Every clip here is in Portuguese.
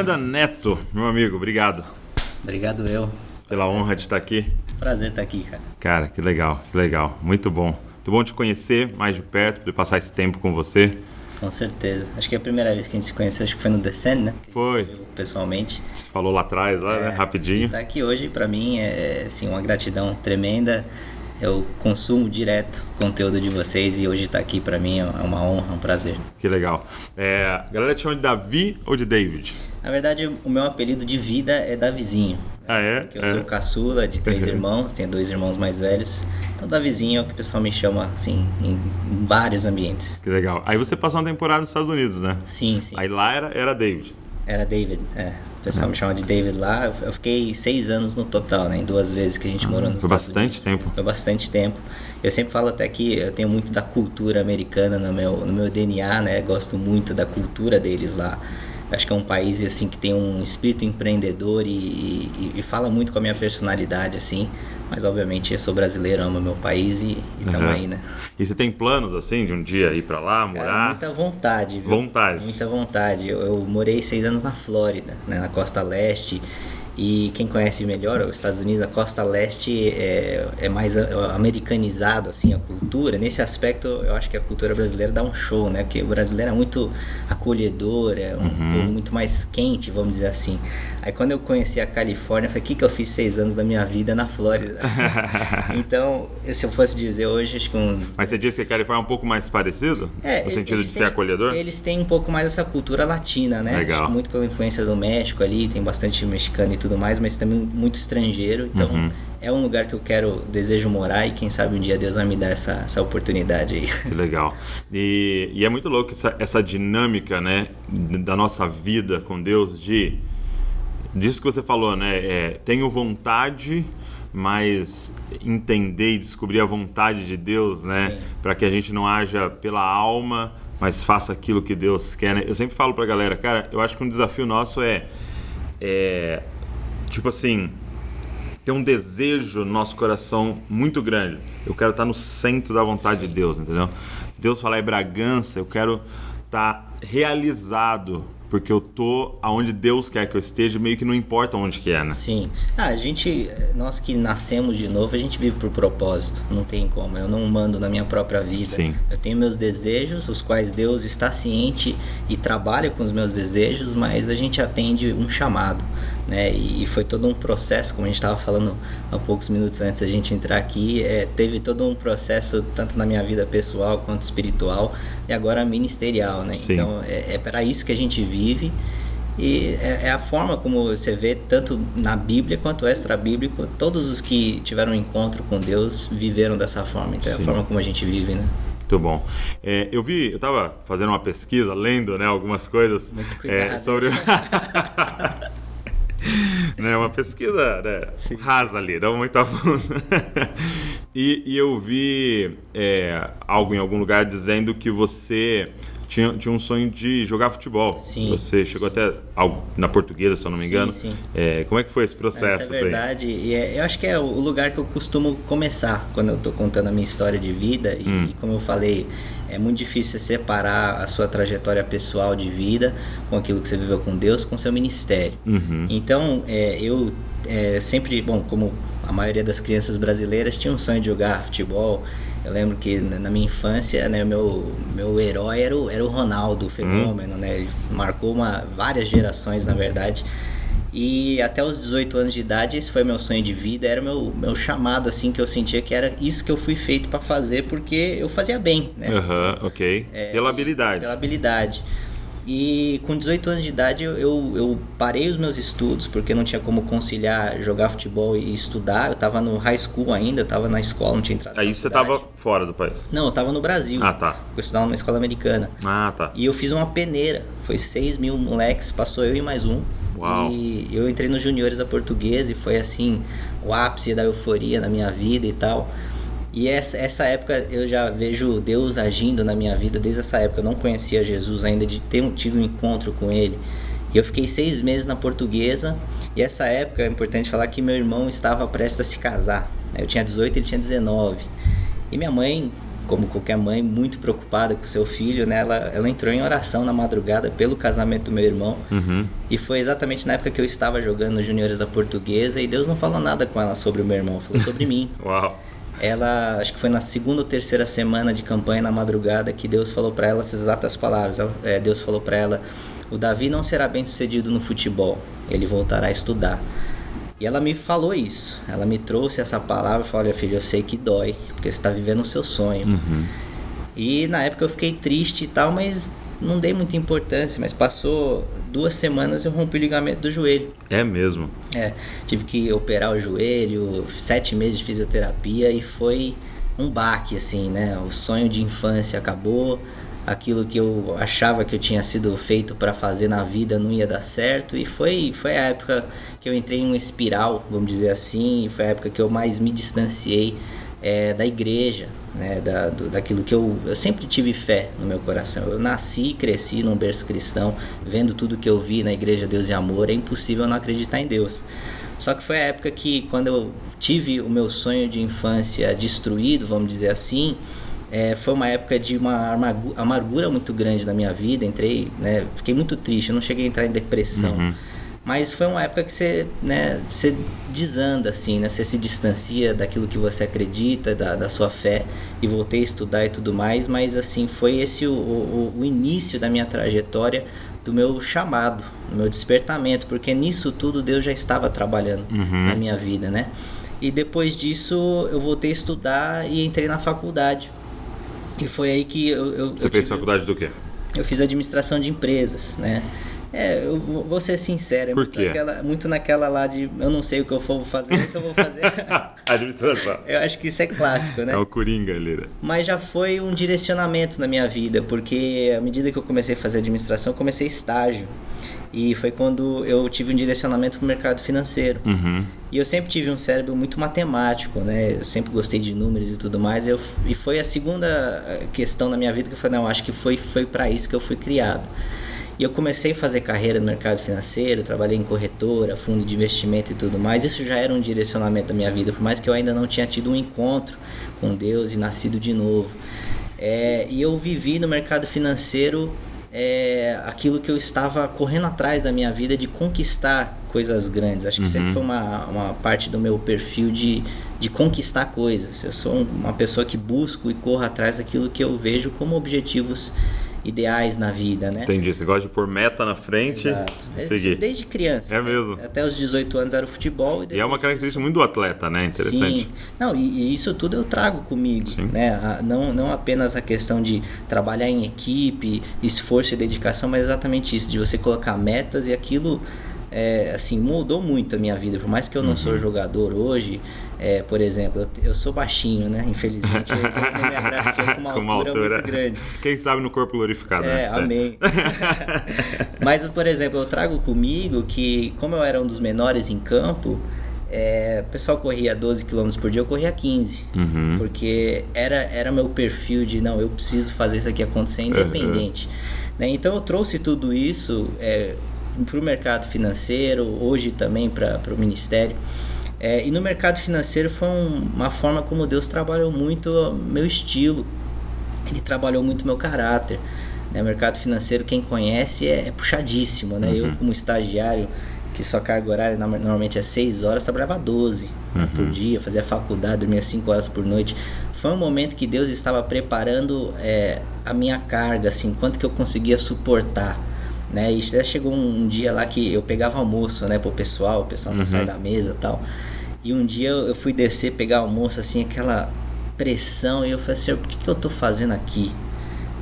Miranda Neto, meu amigo, obrigado. Obrigado eu. Pela honra de estar aqui. Prazer estar aqui, cara. Cara, que legal. Muito bom. Muito bom te conhecer mais de perto, poder passar esse tempo com você. Com certeza. Acho que é a primeira vez que a gente se conheceu, acho que foi no Descend, né? Foi. Pessoalmente. Você falou lá atrás, né? Rapidinho. Estar aqui hoje, pra mim, é assim, uma gratidão tremenda. Eu consumo direto o conteúdo de vocês e hoje estar aqui pra mim é uma honra, um prazer. Que legal. A galera te chama de Davi ou de David? Na verdade, o meu apelido de vida é Davizinho. Ah, é? Porque eu sou caçula de 3 irmãos, tenho 2 irmãos mais velhos. Então, Davizinho é o que o pessoal me chama, assim, em vários ambientes. Que legal. Aí você passou uma temporada nos Estados Unidos, né? Sim. Aí lá era David. Era David, O pessoal me chama de David lá. Eu fiquei 6 anos no total, né? Em 2 vezes que a gente morou nos Estados Unidos. Foi bastante tempo. Eu sempre falo até que eu tenho muito da cultura americana no meu DNA, né? Gosto muito da cultura deles lá. Acho que é um país assim que tem um espírito empreendedor e fala muito com a minha personalidade, assim. Mas obviamente eu sou brasileiro, amo meu país e tamo aí, né? E você tem planos assim de um dia ir pra lá, morar? Cara, muita vontade, viu? Muita vontade. Eu morei 6 anos na Flórida, né? Na costa leste. E quem conhece melhor os Estados Unidos, a costa leste é mais americanizado, assim, a cultura. Nesse aspecto, eu acho que a cultura brasileira dá um show, né? Porque o brasileiro é muito acolhedor, é um povo muito mais quente, vamos dizer assim. Aí quando eu conheci a Califórnia, eu falei, o que eu fiz 6 anos da minha vida na Flórida? Então, se eu fosse dizer hoje, acho que Mas você disse que a Califórnia é um pouco mais parecido? No sentido de ser acolhedor? Eles têm um pouco mais essa cultura latina, né? Legal. Acho que muito pela influência do México ali, tem bastante mexicano e tudo mais, mas também muito estrangeiro. Então, é um lugar que eu desejo morar e quem sabe um dia Deus vai me dar essa oportunidade aí. Que legal. E é muito louco essa dinâmica, né, da nossa vida com Deus, disso que você falou, né? Tenho vontade, mas entender e descobrir a vontade de Deus, né? Para que a gente não haja pela alma, mas faça aquilo que Deus quer, né? Eu sempre falo pra galera, cara, eu acho que um desafio nosso é tipo assim, ter um desejo no nosso coração muito grande. Eu quero estar no centro da vontade de Deus, entendeu? Se Deus falar em Bragança, eu quero estar realizado, porque eu tô aonde Deus quer que eu esteja, meio que não importa onde que é, né? Sim. Nós que nascemos de novo, a gente vive por propósito, não tem como. Eu não mando na minha própria vida. Sim. Eu tenho meus desejos, os quais Deus está ciente e trabalha com os meus desejos, mas a gente atende um chamado, né? E foi todo um processo, como a gente estava falando há poucos minutos antes da gente entrar aqui, teve todo um processo, tanto na minha vida pessoal quanto espiritual, e agora ministerial, né? Sim. Então, é para isso que a gente vive. E é a forma como você vê, tanto na Bíblia quanto extra-bíblico, todos os que tiveram um encontro com Deus viveram dessa forma. Então é a forma como a gente vive, né? Muito bom. Eu estava fazendo uma pesquisa, lendo, né, algumas coisas. Muito cuidado. Sobre... né, uma pesquisa, né, rasa ali, não muito a fundo. E eu vi algo em algum lugar dizendo que você tinha um sonho de jogar futebol. Sim. Você chegou até na Portuguesa, se eu não me engano. Sim. Como é que foi esse processo? Essa é verdade. E eu acho que é o lugar que eu costumo começar quando eu estou contando a minha história de vida. E como eu falei, é muito difícil separar a sua trajetória pessoal de vida com aquilo que você viveu com Deus, com seu ministério. Então, eu sempre, como a maioria das crianças brasileiras, tinha um sonho de jogar futebol. Eu lembro que na minha infância, né, meu herói era o Ronaldo, o fenômeno, né? Ele marcou várias gerações, na verdade. E até os 18 anos de idade, esse foi meu sonho de vida, era o meu chamado, assim, que eu sentia que era isso que eu fui feito para fazer, porque eu fazia bem, né? Ok. Pela habilidade. Pela habilidade. E com 18 anos de idade eu parei os meus estudos, porque não tinha como conciliar jogar futebol e estudar. Eu estava no high school ainda, eu estava na escola, não tinha entrado na Aí você estava fora do país? Não, eu estava no Brasil. Ah, tá. Eu estudava numa escola americana. Ah, tá. E eu fiz uma peneira, foi 6 mil moleques, passou eu e mais um. Uau. E eu entrei nos juniores da Portuguesa e foi assim, o ápice da euforia na minha vida e tal. E essa época eu já vejo Deus agindo na minha vida. Desde essa época eu não conhecia Jesus ainda, de ter tido um encontro com Ele. E eu fiquei 6 meses na Portuguesa. E essa época é importante falar que meu irmão estava prestes a se casar. Eu tinha 18, ele tinha 19. E minha mãe, como qualquer mãe, muito preocupada com o seu filho, né? Ela entrou em oração na madrugada pelo casamento do meu irmão. E foi exatamente na época que eu estava jogando nos juniores da Portuguesa, e Deus não falou nada com ela sobre o meu irmão, falou sobre mim. Uau! Ela, acho que foi na segunda ou terceira semana de campanha na madrugada que Deus falou para ela essas exatas palavras. Deus falou para ela: o Davi não será bem sucedido no futebol, ele voltará a estudar. E ela me falou isso, ela me trouxe essa palavra e falou: olha filho, eu sei que dói, porque você está vivendo o seu sonho. E na época eu fiquei triste e tal, mas não dei muita importância. Mas passou 2 semanas, eu rompi o ligamento do joelho. É mesmo? Tive que operar o joelho, 7 meses de fisioterapia, e foi um baque, assim, né? O sonho de infância acabou, aquilo que eu achava que eu tinha sido feito para fazer na vida não ia dar certo, e foi a época que eu entrei em uma espiral, vamos dizer assim, e foi a época que eu mais me distanciei da igreja, né? Daquilo que eu sempre tive fé no meu coração. Eu nasci e cresci num berço cristão, vendo tudo que eu vi na igreja Deus e Amor, é impossível não acreditar em Deus. Só que foi a época que, quando eu tive o meu sonho de infância destruído, vamos dizer assim, foi uma época de uma amargura muito grande na minha vida. Fiquei muito triste, eu não cheguei a entrar em depressão. Mas foi uma época que você desanda, assim, né? Você se distancia daquilo que você acredita, da sua fé, e voltei a estudar e tudo mais. Mas assim, foi esse o início da minha trajetória, do meu chamado, do meu despertamento, porque nisso tudo Deus já estava trabalhando na minha vida, né? E depois disso eu voltei a estudar e entrei na faculdade. E foi aí que Você fez faculdade do quê? Eu fiz administração de empresas, né? Eu vou ser sincero, Por quê? Muito naquela lá de eu não sei o que eu vou fazer, então eu vou fazer. Administração. Eu acho que isso é clássico, né? É o Coringa, Lira. Mas já foi um direcionamento na minha vida, porque à medida que eu comecei a fazer administração, eu comecei estágio. E foi quando eu tive um direcionamento para o mercado financeiro. E eu sempre tive um cérebro muito matemático, né? Eu sempre gostei de números e tudo mais. E foi a segunda questão na minha vida que eu falei: não, acho que foi para isso que eu fui criado. E eu comecei a fazer carreira no mercado financeiro, trabalhei em corretora, fundo de investimento e tudo mais. Isso já era um direcionamento da minha vida, por mais que eu ainda não tinha tido um encontro com Deus e nascido de novo. E eu vivi no mercado financeiro aquilo que eu estava correndo atrás da minha vida, de conquistar coisas grandes. Acho que sempre foi uma parte do meu perfil de conquistar coisas. Eu sou uma pessoa que busco e corro atrás daquilo que eu vejo como objetivos ideais na vida, né? Entendi, você gosta de pôr meta na frente. Exato. E seguir. Desde criança. É mesmo. Até os 18 anos era o futebol. E é uma característica muito do atleta, né? Interessante. Sim. Não, e isso tudo eu trago comigo, né? Não apenas a questão de trabalhar em equipe, esforço e dedicação, mas exatamente isso, de você colocar metas, e aquilo moldou muito a minha vida. Por mais que eu não sou jogador hoje, por exemplo, eu sou baixinho, né? Infelizmente, Deus não me abraçou com uma altura muito grande. Quem sabe no corpo glorificado, né? Amém. Mas, por exemplo, eu trago comigo que, como eu era um dos menores em campo, o pessoal corria 12 km por dia, eu corria 15. Porque era meu perfil de, não, eu preciso fazer isso aqui acontecer independente. Né? Então eu trouxe tudo isso para o mercado financeiro, hoje também para o ministério. E no mercado financeiro foi uma forma como Deus trabalhou muito meu estilo. Ele trabalhou muito meu caráter. Né? O mercado financeiro, quem conhece, é puxadíssimo. Né? Eu, como estagiário, que sua carga horária normalmente é 6 horas, trabalhava 12 por dia, fazia faculdade, dormia 5 horas por noite. Foi um momento que Deus estava preparando a minha carga, assim, quanto que eu conseguia suportar. Né? E chegou um dia lá que eu pegava almoço, né, pro pessoal, o pessoal não sai da mesa e tal. E um dia eu fui descer, pegar almoço, assim, aquela pressão, e eu falei: Senhor, por que eu tô fazendo aqui?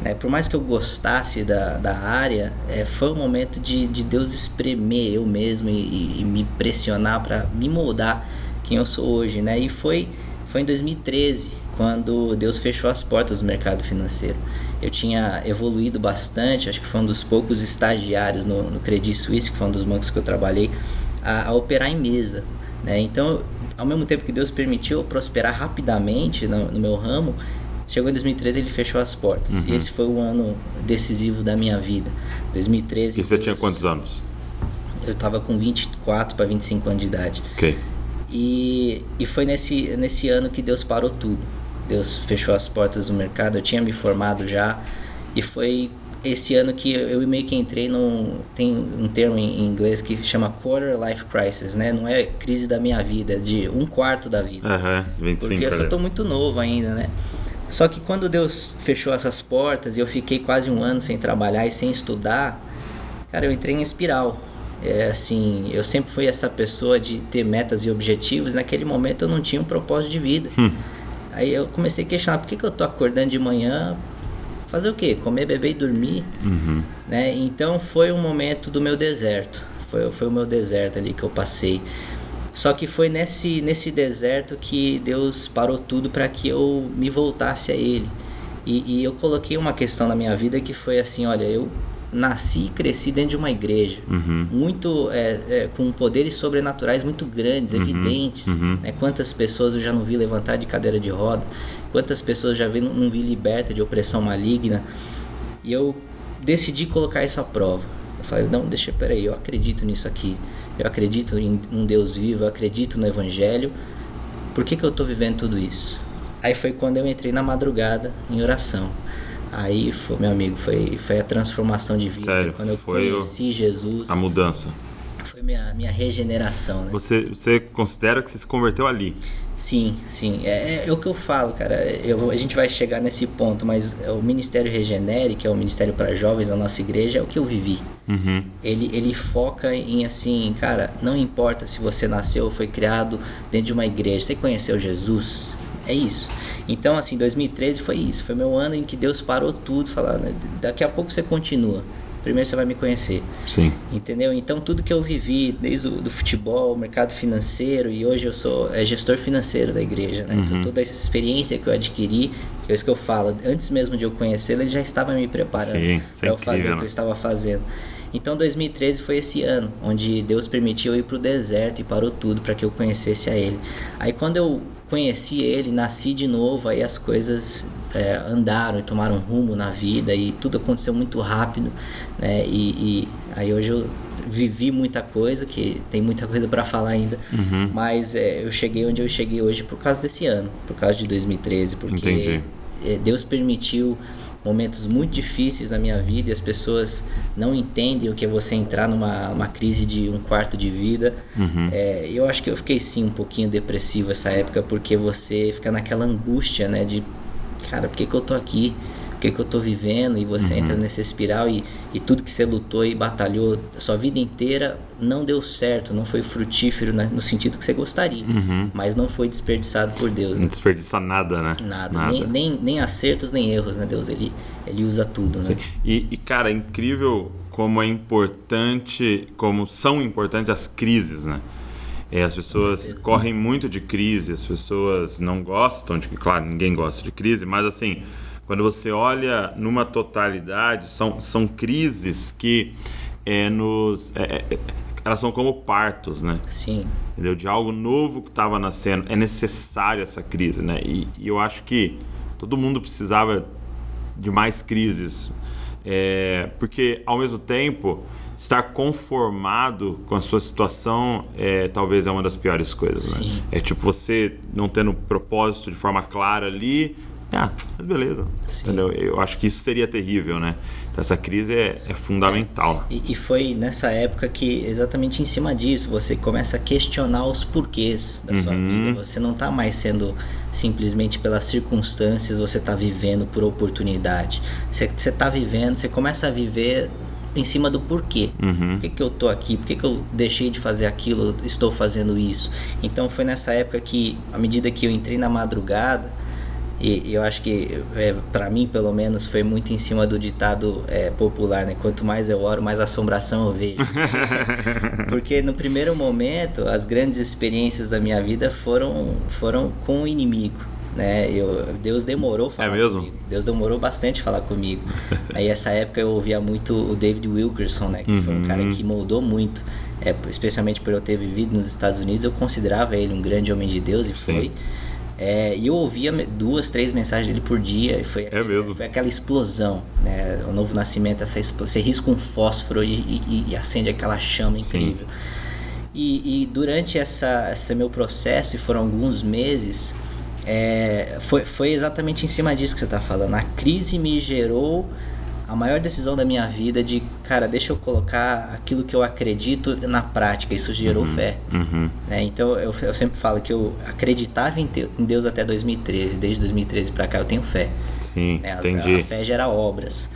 Né? Por mais que eu gostasse da área, foi um momento de Deus espremer eu mesmo e me pressionar para me moldar quem eu sou hoje, né? E foi em 2013, quando Deus fechou as portas do mercado financeiro. Eu tinha evoluído bastante, acho que foi um dos poucos estagiários no Credit Suisse, que foi um dos bancos que eu trabalhei, a operar em mesa. Né? Então, ao mesmo tempo que Deus permitiu eu prosperar rapidamente no meu ramo, chegou em 2013 ele fechou as portas. E esse foi o ano decisivo da minha vida. 2013. E você tinha quantos anos? Eu estava com 24 para 25 anos de idade. Ok. E foi nesse ano que Deus parou tudo. Deus fechou as portas do mercado, eu tinha me formado já, e foi esse ano que eu meio que entrei tem um termo em inglês que chama quarter life crisis, né? Não é crise da minha vida, é de um quarto da vida. 25, porque eu só tô muito novo ainda, né? Só que quando Deus fechou essas portas e eu fiquei quase um ano sem trabalhar e sem estudar, cara, eu entrei em espiral. Assim, eu sempre fui essa pessoa de ter metas e objetivos, naquele momento eu não tinha um propósito de vida. Aí eu comecei a questionar, por que eu tô acordando de manhã? Fazer o quê? Comer, beber e dormir, né? Então foi um momento do meu deserto, foi o meu deserto ali que eu passei. Só que foi nesse deserto que Deus parou tudo para que eu me voltasse a Ele. E eu coloquei uma questão na minha vida que foi assim, olha, eu nasci e cresci dentro de uma igreja, muito com poderes sobrenaturais muito grandes, evidentes, né? Quantas pessoas eu já não vi levantar de cadeira de roda, quantas pessoas já não vi liberta de opressão maligna, e eu decidi colocar isso à prova. Eu falei, não, peraí, eu acredito nisso aqui, eu acredito em um Deus vivo, eu acredito no Evangelho, por que eu estou vivendo tudo isso? Aí foi quando eu entrei na madrugada em oração. Aí, meu amigo, foi a transformação de vida. Sério? Quando eu conheci Jesus. A mudança. Foi minha regeneração, né? Você considera que você se converteu ali? Sim. É o que eu falo, cara. A gente vai chegar nesse ponto, mas o Ministério Regenere, que é o ministério para jovens da nossa igreja, é o que eu vivi. Ele foca em assim, cara, não importa se você nasceu ou foi criado dentro de uma igreja, você conheceu Jesus, é isso. Então, assim, 2013 foi isso. Foi meu ano em que Deus parou tudo, falou, daqui a pouco você continua. Primeiro você vai me conhecer. Sim. Entendeu? Então, tudo que eu vivi, desde do futebol, mercado financeiro, e hoje eu sou gestor financeiro da igreja, né? Então, toda essa experiência que eu adquiri, é isso que eu falo, antes mesmo de eu conhecê-lo, ele já estava me preparando para eu fazer o que eu estava fazendo. Então 2013 foi esse ano onde Deus permitiu eu ir para o deserto e parou tudo para que eu conhecesse a Ele. Aí quando eu conheci Ele, nasci de novo, aí as coisas andaram e tomaram rumo na vida e tudo aconteceu muito rápido, né? E aí hoje eu vivi muita coisa, que tem muita coisa para falar ainda, mas eu cheguei onde eu cheguei hoje por causa desse ano, por causa de 2013, porque Deus permitiu momentos muito difíceis na minha vida e as pessoas não entendem o que é você entrar numa crise de um quarto de vida. Eu acho que eu fiquei sim um pouquinho depressivo essa época, porque você fica naquela angústia, né, de cara, por que eu tô aqui? Por que eu tô vivendo? E você entra nessa espiral e tudo que você lutou e batalhou a sua vida inteira não deu certo, não foi frutífero, né, no sentido que você gostaria, mas não foi desperdiçado por Deus, né? Não desperdiça nada, né? Nada. Nem acertos, nem erros, né? Deus, ele usa tudo, né? E cara, é incrível como é importante, como são importantes as crises, né? As pessoas correm muito de crise, as pessoas não gostam de... Claro, ninguém gosta de crise, mas assim, quando você olha numa totalidade, são crises que elas são como partos, né? Sim. Entendeu? De algo novo que estava nascendo. É necessário essa crise, né? E eu acho que todo mundo precisava de mais crises. Porque, ao mesmo tempo, estar conformado com a sua situação talvez é uma das piores coisas, né? Sim. É tipo você não tendo propósito de forma clara ali. Mas beleza. Sim. Entendeu? Eu acho que isso seria terrível, né? Então essa crise é fundamental. E foi nessa época que, exatamente em cima disso, você começa a questionar os porquês da sua vida. Você não está mais sendo simplesmente pelas circunstâncias, você está vivendo por oportunidade. Você está vivendo, você começa a viver em cima do porquê. Por que eu tô aqui? Por que eu deixei de fazer aquilo? Estou fazendo isso? Então foi nessa época que, à medida que eu entrei na madrugada, e eu acho que, para mim, pelo menos, foi muito em cima do ditado popular, né? Quanto mais eu oro, mais assombração eu vejo. Porque no primeiro momento, as grandes experiências da minha vida foram com o inimigo, né? Deus demorou a falar comigo. Deus demorou bastante a falar comigo. Aí, essa época, eu ouvia muito o David Wilkerson, né? Que foi um cara que moldou muito. Especialmente por eu ter vivido nos Estados Unidos, eu considerava ele um grande homem de Deus, e foi... E eu ouvia 2, 3 mensagens dele por dia, e foi aquela explosão, né? O novo nascimento, você risca um fósforo e acende aquela chama incrível. E durante esse meu processo, e foram alguns meses, Foi exatamente em cima disso que você está falando. A crise me gerou a maior decisão da minha vida de, cara, deixa eu colocar aquilo que eu acredito na prática. Isso gerou fé. Então eu sempre falo que eu acreditava em Deus até 2013. Desde 2013 para cá eu tenho fé. Sim, entendi. A fé gera obras.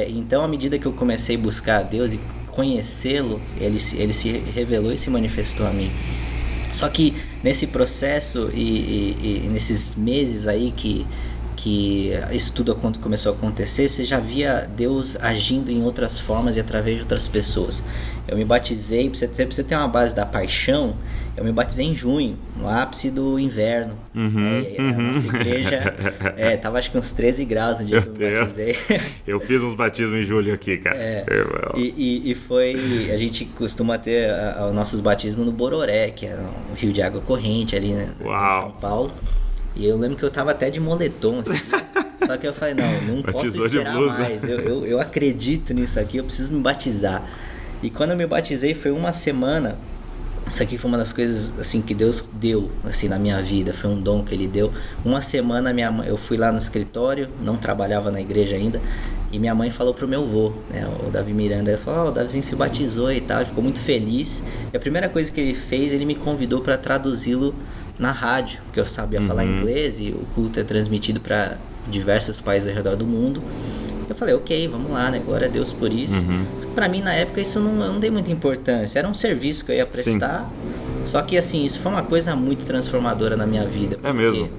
Então, à medida que eu comecei a buscar a Deus e conhecê-lo, ele se revelou e se manifestou a mim. Só que nesse processo e nesses meses aí que isso tudo começou a acontecer, você já via Deus agindo em outras formas e através de outras pessoas. Eu me batizei, pra você ter uma base da paixão, eu me batizei em junho, no ápice do inverno. A nossa igreja tava acho que uns 13 graus no dia que eu me batizei. Eu fiz uns batismos em julho aqui, cara. E foi... A gente costuma ter os nossos batismos no Bororé, que é um rio de água corrente ali, né, em São Paulo. E eu lembro que eu tava até de moletom, assim, só que eu falei, não posso esperar mais, eu acredito nisso aqui, eu preciso me batizar. E quando eu me batizei foi uma semana, isso aqui foi uma das coisas assim que Deus deu assim, na minha vida, foi um dom que Ele deu. Uma semana eu fui lá no escritório, não trabalhava na igreja ainda, e minha mãe falou pro meu avô, né, o Davi Miranda, ele falou, o Davizinho se batizou e tal, ele ficou muito feliz. E a primeira coisa que ele fez, ele me convidou para traduzi-lo na rádio, porque eu sabia falar inglês e o culto é transmitido para diversos países ao redor do mundo. Eu falei, ok, vamos lá, né? Glória a Deus por isso. Pra mim, na época, isso eu não dei muita importância. Era um serviço que eu ia prestar. Sim. Só que, assim, isso foi uma coisa muito transformadora na minha vida. É mesmo?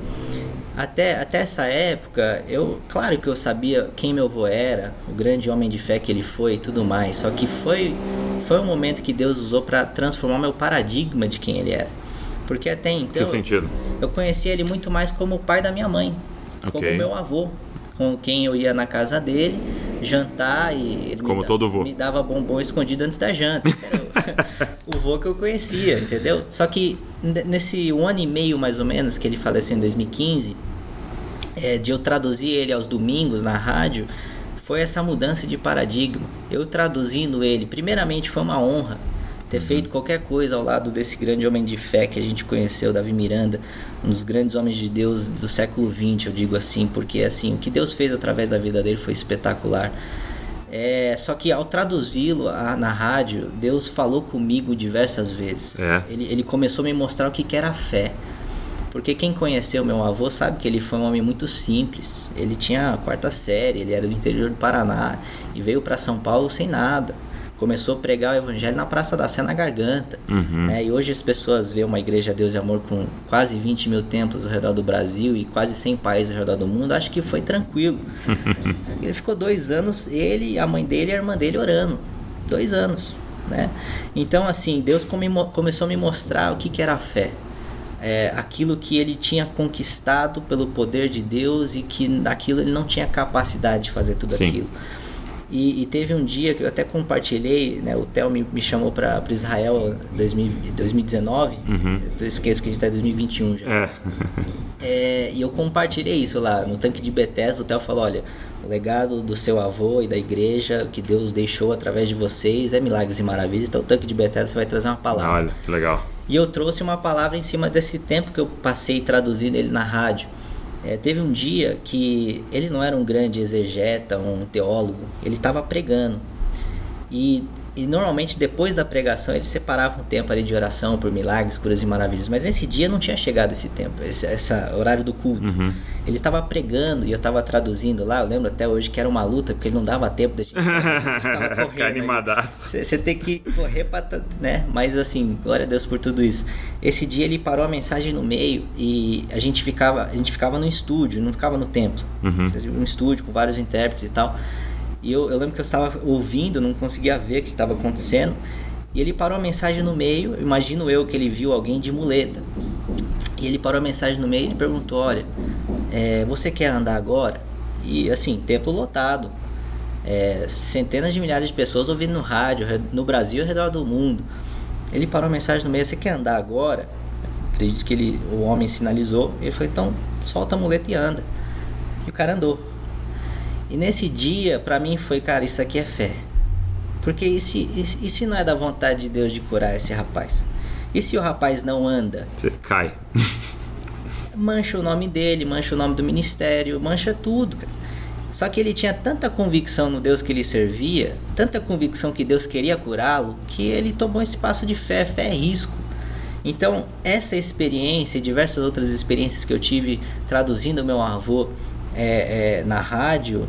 Até essa época, claro que eu sabia quem meu avô era, o grande homem de fé que ele foi e tudo mais. Só que foi um momento que Deus usou para transformar meu paradigma de quem ele era. Porque até então... Que sentido? Eu conhecia ele muito mais como o pai da minha mãe. Como meu avô. Com quem eu ia na casa dele, jantar e... Ele como todo vô. Me dava bombom escondido antes da janta. Esse era o vô que eu conhecia, entendeu? Só que nesse 1 ano e meio, mais ou menos, que ele faleceu em 2015... de eu traduzir ele aos domingos na rádio, foi essa mudança de paradigma. Eu traduzindo ele, primeiramente foi uma honra ter feito qualquer coisa ao lado desse grande homem de fé que a gente conheceu, Davi Miranda, um dos grandes homens de Deus do século XX, eu digo assim, porque assim, o que Deus fez através da vida dele foi espetacular. Só que ao traduzi-lo na rádio, Deus falou comigo diversas vezes. Ele começou a me mostrar o que era a fé. Porque quem conheceu meu avô sabe que ele foi um homem muito simples. Ele tinha a 4ª série, ele era do interior do Paraná e veio para São Paulo sem nada. Começou a pregar o evangelho na Praça da Sé, na Garganta. Né? E hoje as pessoas veem uma igreja Deus e Amor com quase 20 mil templos ao redor do Brasil e quase 100 países ao redor do mundo. Acho que foi tranquilo. Ele ficou 2 anos, ele, a mãe dele e a irmã dele orando. 2 anos. Né? Então, assim, Deus começou a me mostrar o que era a fé. Aquilo que ele tinha conquistado pelo poder de Deus e que daquilo ele não tinha capacidade de fazer tudo aquilo. E teve um dia que eu até compartilhei, né, o Theo me chamou para Israel em 2019, eu esqueço que a gente está em 2021 já. E eu compartilhei isso lá no tanque de Bethesda. O Theo falou, olha, o legado do seu avô e da igreja que Deus deixou através de vocês é milagres e maravilhas, então o tanque de Bethesda você vai trazer uma palavra. Olha, que legal. E eu trouxe uma palavra em cima desse tempo que eu passei traduzindo ele na rádio. Teve um dia que ele não era um grande exegeta, um teólogo, ele estava pregando. E normalmente depois da pregação ele separava um tempo ali de oração por milagres, curas e maravilhas. Mas nesse dia não tinha chegado esse tempo, esse horário do culto. Ele estava pregando e eu estava traduzindo lá. Eu lembro até hoje que era uma luta, porque ele não dava tempo da gente ficava correndo. Animadaço. Você tem que correr para, né? Mas assim, glória a Deus por tudo isso. Esse dia ele parou a mensagem no meio e a gente ficava no estúdio, não ficava no templo. Um estúdio com vários intérpretes e tal. E eu lembro que eu estava ouvindo, não conseguia ver o que estava acontecendo. E ele parou a mensagem no meio, imagino eu que ele viu alguém de muleta. E ele parou a mensagem no meio e ele perguntou, olha, você quer andar agora? E assim, templo lotado. Centenas de milhares de pessoas ouvindo no rádio, no Brasil e ao redor do mundo. Ele parou a mensagem no meio, você quer andar agora? Acredito que o homem sinalizou. Ele falou, então solta a muleta e anda. E o cara andou. E nesse dia, pra mim foi, cara, isso aqui é fé. Porque e se não é da vontade de Deus de curar esse rapaz? E se o rapaz não anda? Você cai. mancha o nome dele, mancha o nome do ministério, mancha tudo, cara. Só que ele tinha tanta convicção no Deus que ele servia, tanta convicção que Deus queria curá-lo, que ele tomou esse passo de fé. Fé é risco. Então, essa experiência e diversas outras experiências que eu tive traduzindo o meu avô na rádio,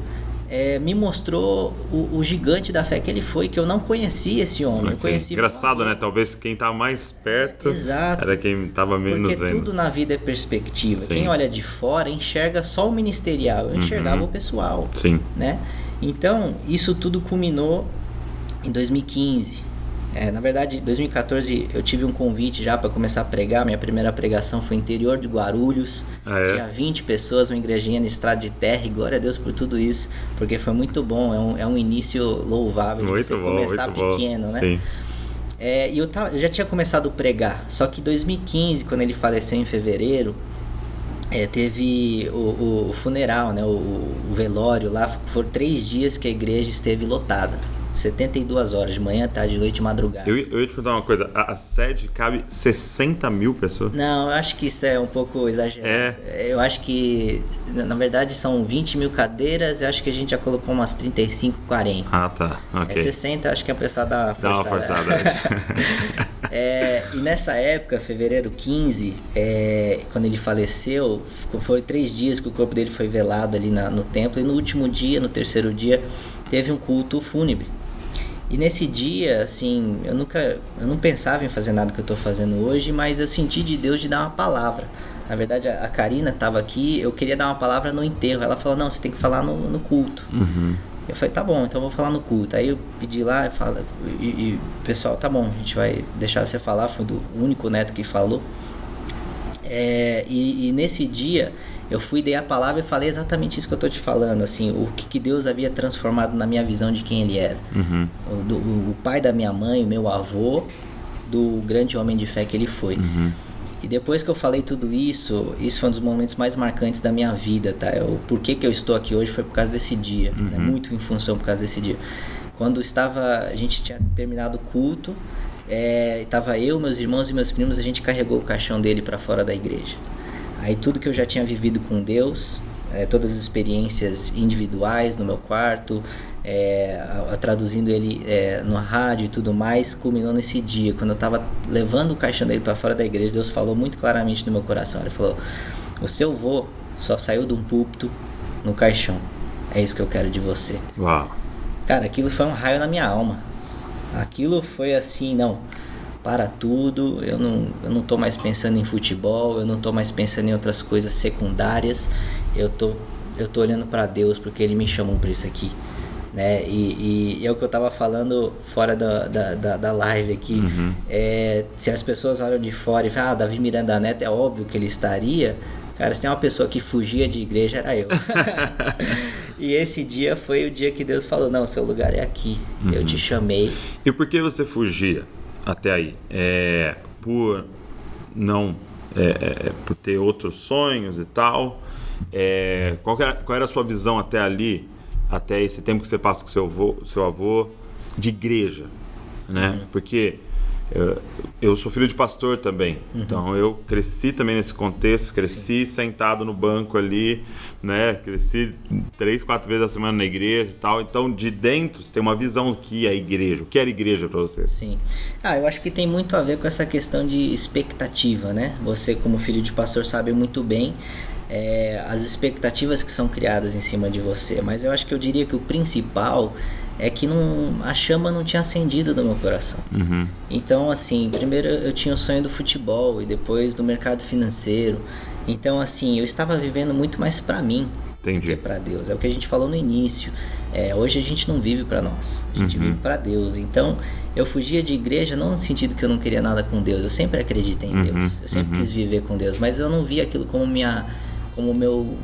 me mostrou o gigante da fé que ele foi, que eu não conhecia esse homem. Eu conheci engraçado, né? Talvez quem tá mais perto era quem tava menos vendo. Porque tudo na vida é perspectiva. Sim. Quem olha de fora enxerga só o ministerial. Eu enxergava o pessoal. Sim. Né? Então, isso tudo culminou em 2015. Na verdade, em 2014 eu tive um convite já para começar a pregar. Minha primeira pregação foi no interior de Guarulhos. Tinha 20 pessoas, uma igrejinha na estrada de terra, e glória a Deus por tudo isso, porque foi muito bom. É um início louvável de você começar pequeno, né? Sim. E eu já tinha começado a pregar, só que em 2015, quando ele faleceu em fevereiro, teve o funeral, né? O velório lá. Foram 3 dias que a igreja esteve lotada. 72 horas, de manhã, tarde, noite e madrugada. Eu ia te perguntar uma coisa, a sede cabe 60 mil pessoas? Não, eu acho que isso é um pouco exagerado. Eu acho que, na verdade, são 20 mil cadeiras, eu acho que a gente já colocou umas 35, 40. Ah, tá, ok. 60, eu acho que a pessoa dá uma forçada. Dá uma forçada. E nessa época, fevereiro 15, quando ele faleceu, foi 3 dias que o corpo dele foi velado ali no templo, e no último dia, no terceiro dia, teve um culto fúnebre. E nesse dia, assim, eu não pensava em fazer nada que eu estou fazendo hoje, mas eu senti de Deus de dar uma palavra. Na verdade, a Karina estava aqui, eu queria dar uma palavra no enterro. Ela falou, não, você tem que falar no culto. Eu falei, tá bom, então eu vou falar no culto. Aí eu pedi lá, e pessoal, tá bom, a gente vai deixar você falar. Foi o único neto que falou. E nesse dia eu dei a palavra e falei exatamente isso que eu tô te falando, assim, o que Deus havia transformado na minha visão de quem ele era. O pai da minha mãe, o meu avô, do grande homem de fé que ele foi. E depois que eu falei tudo isso foi um dos momentos mais marcantes da minha vida, tá? O porquê que eu estou aqui hoje foi por causa desse dia, né? Muito em função por causa desse dia. Quando a gente tinha terminado o culto, estava eu, meus irmãos e meus primos, a gente carregou o caixão dele para fora da igreja. Aí tudo que eu já tinha vivido com Deus, todas as experiências individuais no meu quarto, traduzindo ele na rádio e tudo mais, culminou nesse dia. Quando eu estava levando o caixão dele para fora da igreja, Deus falou muito claramente no meu coração. Ele falou, o seu vô só saiu de um púlpito no caixão. É isso que eu quero de você. Uau. Cara, aquilo foi um raio na minha alma. Aquilo foi assim, não, para tudo, eu não tô mais pensando em futebol, eu não tô mais pensando em outras coisas secundárias, eu tô olhando para Deus, porque Ele me chamou para isso aqui, né? E é o que eu tava falando fora da live aqui. Se as pessoas olham de fora e falam, Davi Miranda Neto, é óbvio que ele estaria. Cara, se tem uma pessoa que fugia de igreja, era eu. E esse dia foi o dia que Deus falou, não, seu lugar é aqui, eu te chamei. E por que você fugia até aí? Por não... por ter outros sonhos e tal? Qual era a sua visão até ali, até esse tempo que você passa com seu avô, de igreja, né? Porque... Eu sou filho de pastor também, então eu cresci também nesse contexto, cresci sentado no banco ali, né? Cresci 3, 4 vezes a semana na igreja e tal, então de dentro você tem uma visão do que é igreja, o que era igreja para você? Sim, eu acho que tem muito a ver com essa questão de expectativa, né? Você como filho de pastor sabe muito bem as expectativas que são criadas em cima de você, mas eu acho que eu diria que o principal é que a chama não tinha acendido no meu coração. Então, assim, primeiro eu tinha o sonho do futebol e depois do mercado financeiro. Então, assim, eu estava vivendo muito mais para mim do que para Deus. É o que a gente falou no início. Hoje a gente não vive para nós, a gente vive para Deus. Então, eu fugia de igreja não no sentido que eu não queria nada com Deus. Eu sempre acreditei em Deus. Eu sempre quis viver com Deus, mas eu não via aquilo como meu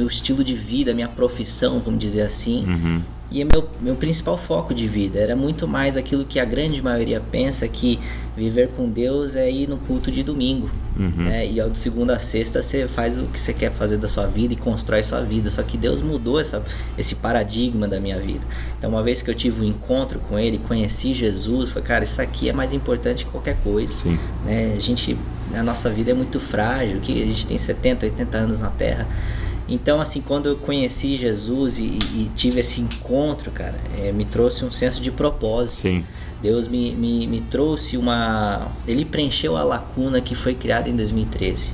estilo de vida, minha profissão, vamos dizer assim. E meu principal foco de vida era muito mais aquilo que a grande maioria pensa, que viver com Deus é ir no culto de domingo, né? E de segunda a sexta você faz o que você quer fazer da sua vida e constrói sua vida. Só que Deus mudou esse paradigma da minha vida. Então, uma vez que eu tive um encontro com Ele, conheci Jesus, falei, cara, isso aqui é mais importante que qualquer coisa. Sim. Né? A gente a nossa vida é muito frágil, que a gente tem 70, 80 anos na Terra. Então, assim, quando eu conheci Jesus e tive esse encontro, cara, me trouxe um senso de propósito. Sim. Deus me trouxe Ele preencheu a lacuna que foi criada em 2013.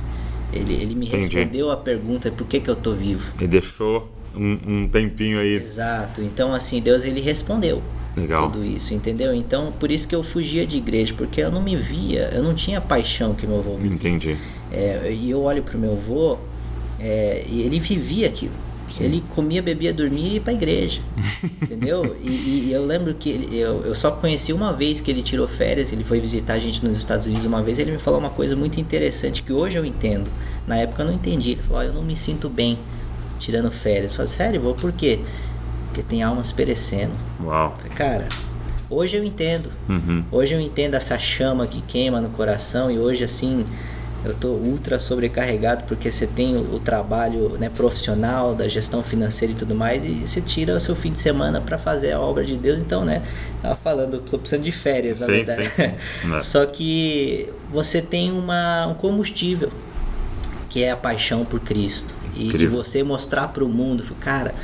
Ele me respondeu a pergunta, por que eu tô vivo? E deixou um tempinho aí. Exato. Então, assim, Deus, ele respondeu. Legal. Tudo isso, entendeu? Então, por isso que eu fugia de igreja, porque eu não me via, eu não tinha a paixão que meu avô vivia. Entendi. E eu olho pro meu avô, e ele vivia aquilo. Sim. Ele comia, bebia, dormia e ia pra igreja, entendeu? E eu lembro que eu só conheci uma vez que ele tirou férias, ele foi visitar a gente nos Estados Unidos uma vez, ele me falou uma coisa muito interessante que hoje eu entendo. Na época eu não entendi. Ele falou, eu não me sinto bem tirando férias. Eu falei, sério, vô, por quê? Porque tem almas perecendo. Uau. Eu falei, cara, hoje eu entendo. Uhum. Hoje eu entendo essa chama que queima no coração e hoje, assim, eu tô ultra sobrecarregado porque você tem o trabalho, né, profissional, da gestão financeira e tudo mais, e você tira o seu fim de semana para fazer a obra de Deus. Então, né, tava falando, tô precisando de férias, na verdade. Sim. Só que você tem um combustível, que é a paixão por Cristo. E você mostrar para o mundo, cara,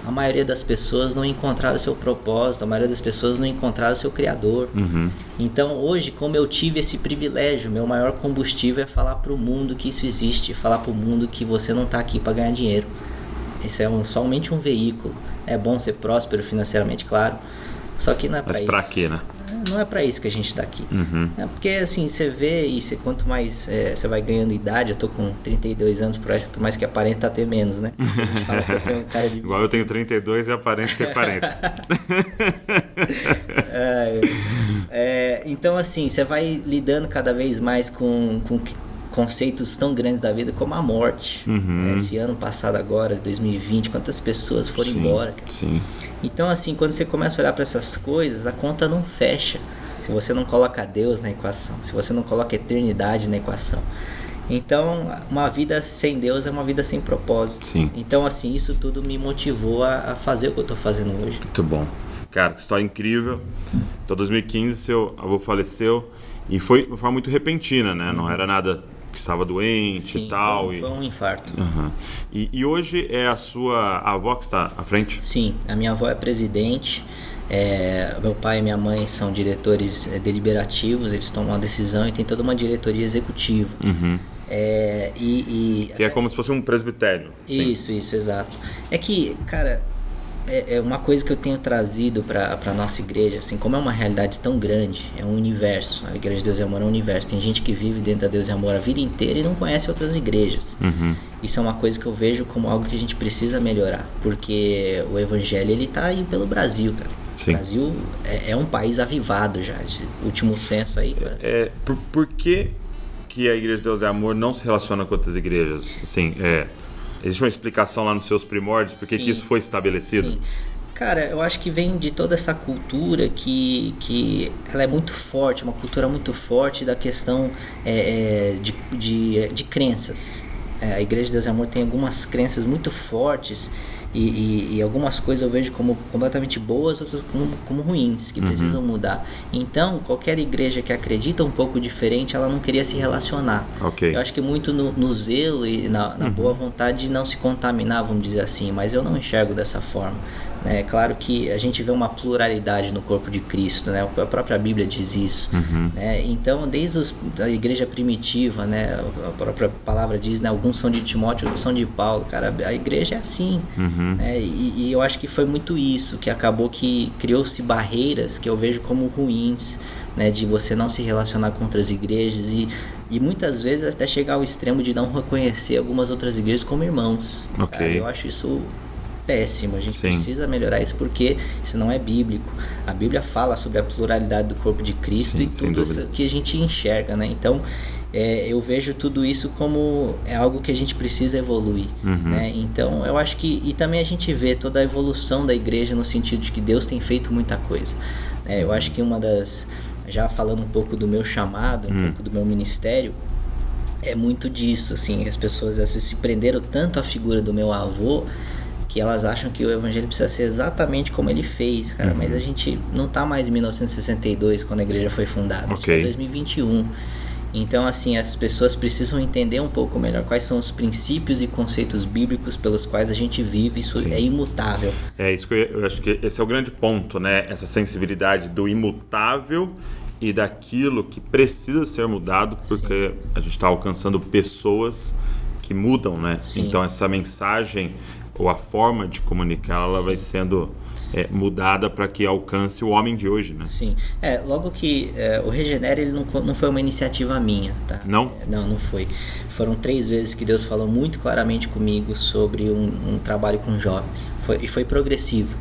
a maioria das pessoas não encontraram o seu propósito, a maioria das pessoas não encontraram o seu Criador. Uhum. Então, hoje, como eu tive esse privilégio, meu maior combustível é falar para o mundo que isso existe, falar para o mundo que você não está aqui para ganhar dinheiro. Esse é somente um veículo. É bom ser próspero financeiramente, claro, só que não é para isso. Mas para quê, né? Não é para isso que a gente está aqui. Uhum. Porque assim, você vê e quanto mais você vai ganhando idade, eu tô com 32 anos, por mais que aparenta ter menos, né? A gente fala que eu tenho um cara de igual eu tenho 32 e aparento ter 40. Então assim, você vai lidando cada vez mais com conceitos tão grandes da vida como a morte. Uhum. Esse ano passado agora, 2020, quantas pessoas foram embora, cara? Sim. Então assim, quando você começa a olhar para essas coisas, a conta não fecha se você não coloca Deus na equação, se você não coloca a eternidade na equação. Então, uma vida sem Deus é uma vida sem propósito. Sim. Então assim, isso tudo me motivou a fazer o que eu tô fazendo hoje. Muito bom. Cara, que história incrível. Então, 2015, seu avô faleceu e foi uma forma muito repentina, né? Não era nada que estava doente. Sim, e tal. Foi um infarto. Uhum. E hoje é a sua avó que está à frente? Sim, a minha avó é presidente. Meu pai e minha mãe são diretores deliberativos, eles tomam uma decisão e tem toda uma diretoria executiva. Uhum. Que é como se fosse um presbitério. Isso, exato. É que, cara, é uma coisa que eu tenho trazido para nossa igreja, assim, como é uma realidade tão grande, é um universo. A Igreja de Deus e Amor é um universo. Tem gente que vive dentro da Deus e Amor a vida inteira e não conhece outras igrejas. Uhum. Isso é uma coisa que eu vejo como algo que a gente precisa melhorar, porque o evangelho, ele tá aí pelo Brasil, cara. Sim. O Brasil é um país avivado já, de último censo aí. Por que a Igreja de Deus e Amor não se relaciona com outras igrejas? Assim, existe uma explicação lá nos seus primórdios? Por que isso foi estabelecido? Sim. Cara, eu acho que vem de toda essa cultura que ela é muito forte, uma cultura muito forte da questão de crenças. A Igreja de Deus e Amor tem algumas crenças muito fortes e algumas coisas eu vejo como completamente boas, outras como ruins, que precisam mudar. Então, qualquer igreja que acredita um pouco diferente, ela não queria se relacionar. Okay. Eu acho que muito no zelo e na boa vontade de não se contaminar, vamos dizer assim, mas eu não enxergo dessa forma. É claro que a gente vê uma pluralidade no corpo de Cristo, né? A própria Bíblia diz isso. Né? Então, desde a igreja primitiva, né? A própria palavra diz, né? Alguns são de Timóteo, outros são de Paulo. Cara, a igreja é assim. Né? E eu acho que foi muito isso, que acabou que criou-se barreiras que eu vejo como ruins, né? De você não se relacionar com outras igrejas e muitas vezes até chegar ao extremo de não reconhecer algumas outras igrejas como irmãos. Okay. Cara, eu acho isso péssimo, a gente Sim. precisa melhorar isso porque isso não é bíblico. A Bíblia fala sobre a pluralidade do corpo de Cristo. Sim, e tudo isso que a gente enxerga, né? Então eu vejo tudo isso como algo que a gente precisa evoluir, né? Então eu acho que, e também a gente vê toda a evolução da igreja no sentido de que Deus tem feito muita coisa. Eu acho que já falando um pouco do meu chamado, um pouco do meu ministério, é muito disso, assim, as pessoas às vezes se prenderam tanto à figura do meu avô que elas acham que o evangelho precisa ser exatamente como ele fez, cara, mas a gente não tá mais em 1962, quando a igreja foi fundada, a gente tá em 2021. Então, assim, as pessoas precisam entender um pouco melhor quais são os princípios e conceitos bíblicos pelos quais a gente vive. Isso Sim. é imutável. É isso que eu acho que esse é o grande ponto, né? Essa sensibilidade do imutável e daquilo que precisa ser mudado, porque Sim. a gente está alcançando pessoas que mudam, né? Sim. Então essa mensagem ou a forma de comunicar, ela Sim. vai sendo mudada para que alcance o homem de hoje, né? Sim. Logo que o Regenera, ele não foi uma iniciativa minha, tá? Não? Não foi. Foram 3 vezes que Deus falou muito claramente comigo sobre um trabalho com jovens. E foi progressivo.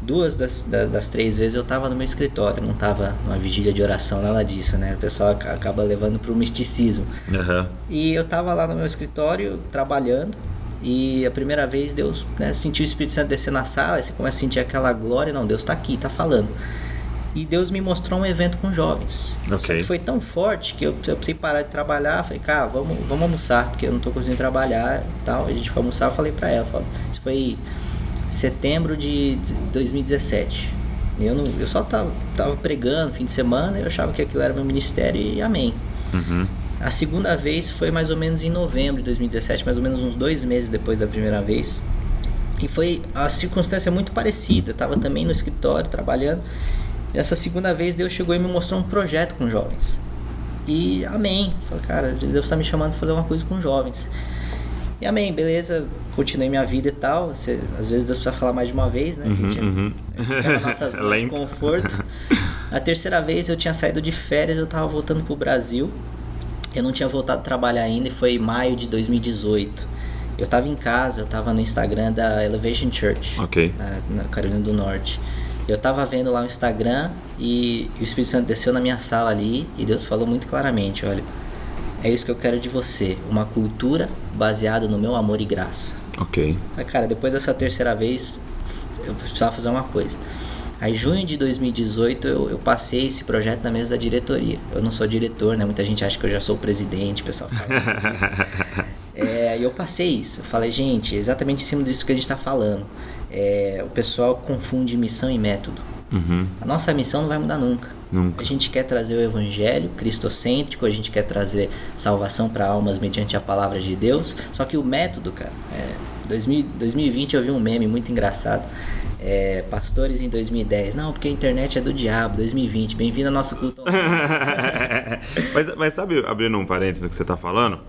2 das 3 vezes eu estava no meu escritório, não estava numa vigília de oração, nada disso, né? O pessoal acaba levando para o misticismo. Uhum. E eu estava lá no meu escritório, trabalhando, e a primeira vez Deus, né, sentiu o Espírito Santo descer na sala, você começa a sentir aquela glória, não, Deus está aqui, está falando. E Deus me mostrou um evento com jovens. Okay. Só que foi tão forte que eu precisei parar de trabalhar. Falei, cara, vamos almoçar, porque eu não estou conseguindo trabalhar e tal. A gente foi almoçar, eu falei para ela, isso foi setembro de 2017. Eu só tava pregando fim de semana, eu achava que aquilo era meu ministério e amém. Uhum. A segunda vez foi mais ou menos em novembro de 2017, mais ou menos uns 2 meses depois da primeira vez. E foi a circunstância muito parecida. Eu estava também no escritório trabalhando. E essa segunda vez Deus chegou e me mostrou um projeto com jovens. E amém. Falei, cara, Deus está me chamando para fazer uma coisa com jovens. E amém, beleza. Continuei minha vida e tal. Às vezes Deus precisa falar mais de uma vez, né? Nas nossas zonas de conforto. A terceira vez eu tinha saído de férias, eu estava voltando pro Brasil. Eu não tinha voltado a trabalhar ainda e foi em maio de 2018. Eu estava em casa, eu estava no Instagram da Elevation Church, na Carolina do Norte. Eu estava vendo lá o Instagram e o Espírito Santo desceu na minha sala ali e Deus falou muito claramente, olha, é isso que eu quero de você, uma cultura baseada no meu amor e graça. Mas, cara, depois dessa terceira vez, eu precisava fazer uma coisa. Aí, junho de 2018, eu passei esse projeto na mesa da diretoria. Eu não sou diretor, né? Muita gente acha que eu já sou presidente, o pessoal fala isso. E eu passei isso. Eu falei, gente, exatamente em cima disso que a gente está falando. O pessoal confunde missão e método. Uhum. A nossa missão não vai mudar nunca. Nunca. A gente quer trazer o evangelho cristocêntrico, a gente quer trazer salvação para almas mediante a palavra de Deus. Só que o método, cara, 2020 eu vi um meme muito engraçado. Pastores em 2010, não, porque a internet é do diabo. 2020, bem-vindo ao nosso culto. mas sabe, abrindo um parênteses no que você está falando,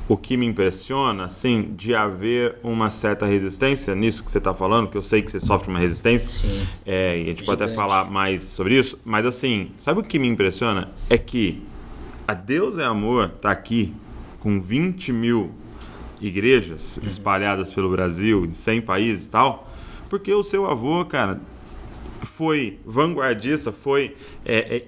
o que me impressiona, assim, de haver uma certa resistência nisso que você está falando, que eu sei que você sofre uma resistência. Sim. E a gente pode até falar mais sobre isso, mas assim, sabe o que me impressiona? É que a Deus é Amor está aqui com 20 mil igrejas espalhadas pelo Brasil, em 100 países e tal, porque o seu avô, cara, foi vanguardista, foi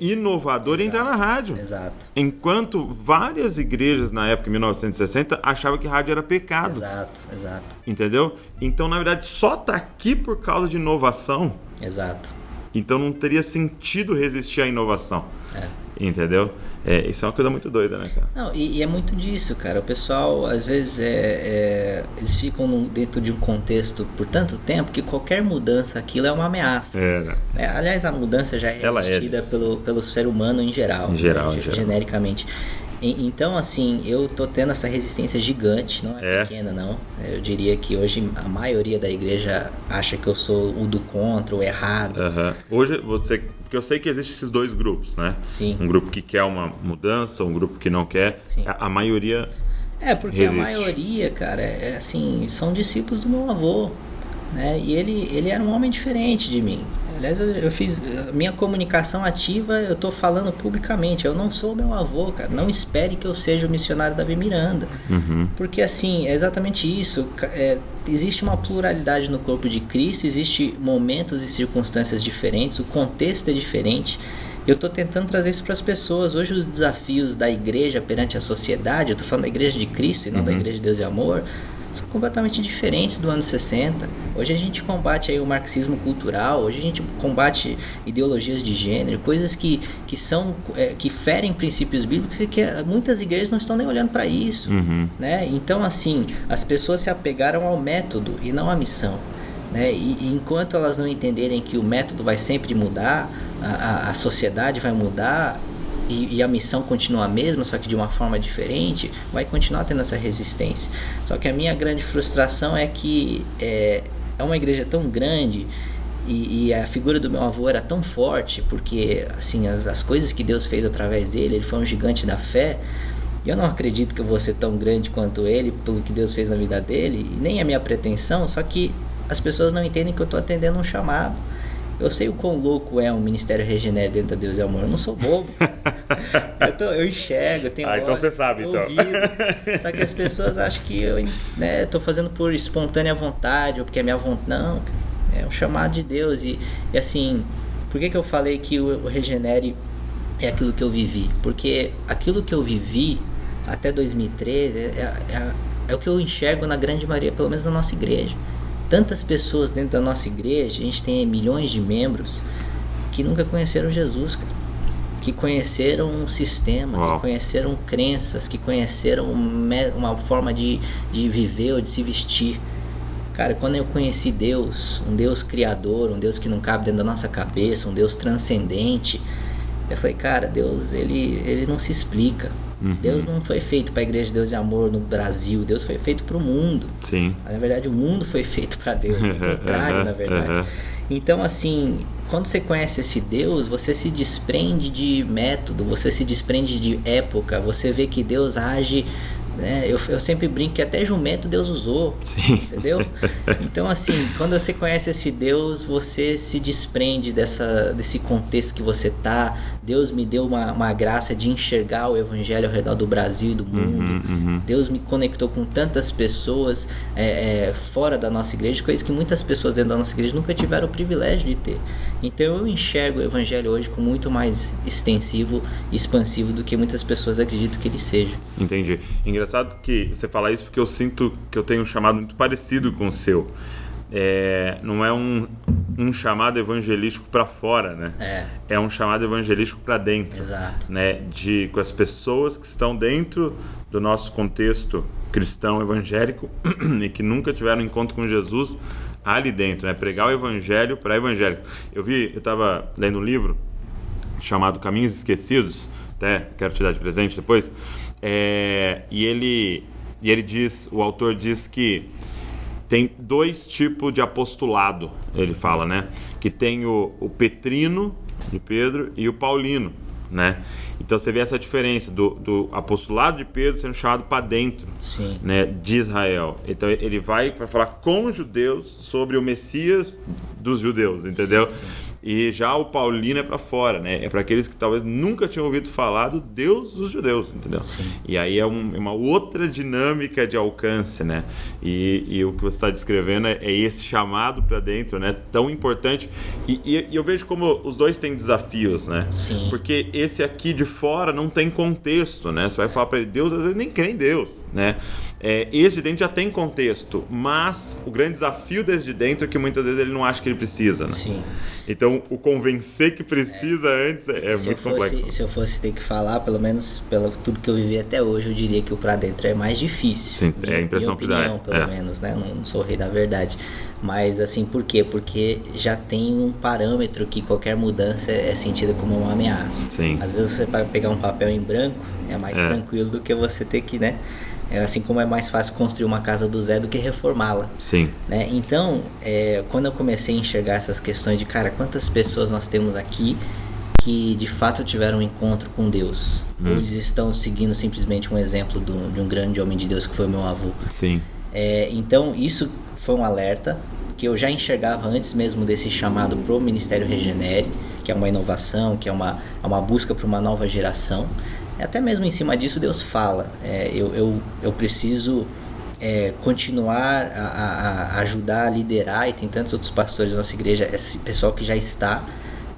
inovador em entrar na rádio. Exato. Enquanto várias igrejas na época, em 1960, achavam que rádio era pecado. Exato. Entendeu? Então, na verdade, só tá aqui por causa de inovação. Exato. Então não teria sentido resistir à inovação. Entendeu? Isso é uma coisa muito doida, né, cara? Não, e é muito disso, cara. O pessoal, às vezes, eles ficam dentro de um contexto por tanto tempo que qualquer mudança, aquilo é uma ameaça. Aliás, a mudança já é resistida pelo ser humano em geral. Genericamente. Então, assim, eu tô tendo essa resistência gigante, não é pequena, não. Eu diria que hoje a maioria da igreja acha que eu sou o do contra, o errado. Hoje, porque eu sei que existem esses 2 grupos, né? Sim. Um grupo que quer uma mudança, um grupo que não quer. Sim. A maioria porque resiste. a maioria, cara, assim, são discípulos do meu avô, né? E ele era um homem diferente de mim. Aliás, eu fiz a minha comunicação ativa, eu tô falando publicamente. Eu não sou meu avô, cara. Não espere que eu seja o missionário Davi Miranda. Porque, assim, é exatamente isso. Existe uma pluralidade no corpo de Cristo, existe momentos e circunstâncias diferentes, o contexto é diferente. Eu tô tentando trazer isso para as pessoas. Hoje os desafios da igreja perante a sociedade, eu tô falando da igreja de Cristo e não da igreja de Deus e Amor, são completamente diferentes do ano 60. Hoje a gente combate aí o marxismo cultural, hoje a gente combate ideologias de gênero, coisas que ferem princípios bíblicos e que muitas igrejas não estão nem olhando para isso. Né? Então, assim, as pessoas se apegaram ao método e não à missão. Né? E enquanto elas não entenderem que o método vai sempre mudar, a sociedade vai mudar, e a missão continua a mesma, só que de uma forma diferente, vai continuar tendo essa resistência. Só que a minha grande frustração é que é uma igreja tão grande e a figura do meu avô era tão forte, porque assim, as coisas que Deus fez através dele, ele foi um gigante da fé. E eu não acredito que eu vou ser tão grande quanto ele, pelo que Deus fez na vida dele, e nem a minha pretensão, só que as pessoas não entendem que eu estou atendendo um chamado. Eu sei o quão louco é um ministério Regenere dentro da Deus e Amor. Eu não sou bobo. Eu enxergo, eu tenho olhos, então você sabe, então. Só que as pessoas acham que eu estou fazendo por espontânea vontade, ou porque é minha vontade. Não, é um chamado de Deus. E assim, por que eu falei que o Regenere é aquilo que eu vivi? Porque aquilo que eu vivi até 2013 é o que eu enxergo na grande maioria, pelo menos na nossa igreja. Tantas pessoas dentro da nossa igreja, a gente tem milhões de membros que nunca conheceram Jesus, cara. Que conheceram um sistema, Uau. Que conheceram crenças, que conheceram uma forma de viver ou de se vestir. Cara, quando eu conheci Deus, um Deus criador, um Deus que não cabe dentro da nossa cabeça, um Deus transcendente, eu falei, cara, Deus, ele não se explica. Uhum. Deus não foi feito para a Igreja de Deus e Amor no Brasil. Deus foi feito para o mundo. Sim. Na verdade, o mundo foi feito para Deus. É o contrário, na verdade. Então, assim, quando você conhece esse Deus, você se desprende de método, você se desprende de época, você vê que Deus age... Né? Eu sempre brinco que até jumento Deus usou. Sim. Entendeu? Então, assim, quando você conhece esse Deus, você se desprende desse contexto que você tá. Deus me deu uma graça de enxergar o evangelho ao redor do Brasil e do mundo. Deus me conectou com tantas pessoas fora da nossa igreja, coisas que muitas pessoas dentro da nossa igreja nunca tiveram o privilégio de ter. Então eu enxergo o evangelho hoje com muito mais extensivo e expansivo do que muitas pessoas acreditam que ele seja. Entendi. Engraçado que você fala isso porque eu sinto que eu tenho um chamado muito parecido com o seu. Não é um chamado evangelístico para fora, né? É um chamado evangelístico para dentro. Exato. Né? Com as pessoas que estão dentro do nosso contexto cristão evangélico e que nunca tiveram encontro com Jesus ali dentro, né? Pregar o evangelho para evangélicos. Eu estava lendo um livro chamado Caminhos Esquecidos, até quero te dar de presente depois, e ele diz, o autor diz que tem 2 tipos de apostolado, ele fala, né? Que tem o Petrino de Pedro e o Paulino, né? Então você vê essa diferença do apostolado de Pedro sendo chamado para dentro, Sim. Né, de Israel. Então ele vai para falar com os judeus sobre o Messias dos judeus, entendeu? Sim. E já o Paulino é para fora, né? É para aqueles que talvez nunca tinham ouvido falar do Deus dos judeus, entendeu? Sim. E aí é uma outra dinâmica de alcance, né? E o que você está descrevendo é esse chamado para dentro, né? Tão importante. E eu vejo como os dois têm desafios, né? Sim. Porque esse aqui de fora não tem contexto, né? Você vai falar para ele, Deus, às vezes nem crê em Deus, né? Esse de dentro já tem contexto, mas o grande desafio desse de dentro é que muitas vezes ele não acha que ele precisa, né? Sim. Então, o convencer que precisa antes é muito complexo. Se eu fosse ter que falar, pelo menos pelo tudo que eu vivi até hoje, eu diria que o pra dentro é mais difícil. Sim, é a impressão que dá. Minha opinião, pelo menos, né? Não sou o rei da verdade. Mas, assim, por quê? Porque já tem um parâmetro que qualquer mudança é sentida como uma ameaça. Sim. Às vezes você vai pegar um papel em branco, é mais tranquilo do que você ter que, né? Assim como é mais fácil construir uma casa do zero do que reformá-la. Sim. Né? Então, quando eu comecei a enxergar essas questões de, cara, quantas pessoas nós temos aqui que de fato tiveram um encontro com Deus, ou eles estão seguindo simplesmente um exemplo de um grande homem de Deus que foi meu avô. Sim. Então, isso foi um alerta que eu já enxergava antes mesmo desse chamado pro Ministério Regenere, que é uma inovação, que é uma busca para uma nova geração. Até mesmo em cima disso Deus fala, eu preciso continuar a ajudar a liderar, e tem tantos outros pastores da nossa igreja, esse pessoal que já está,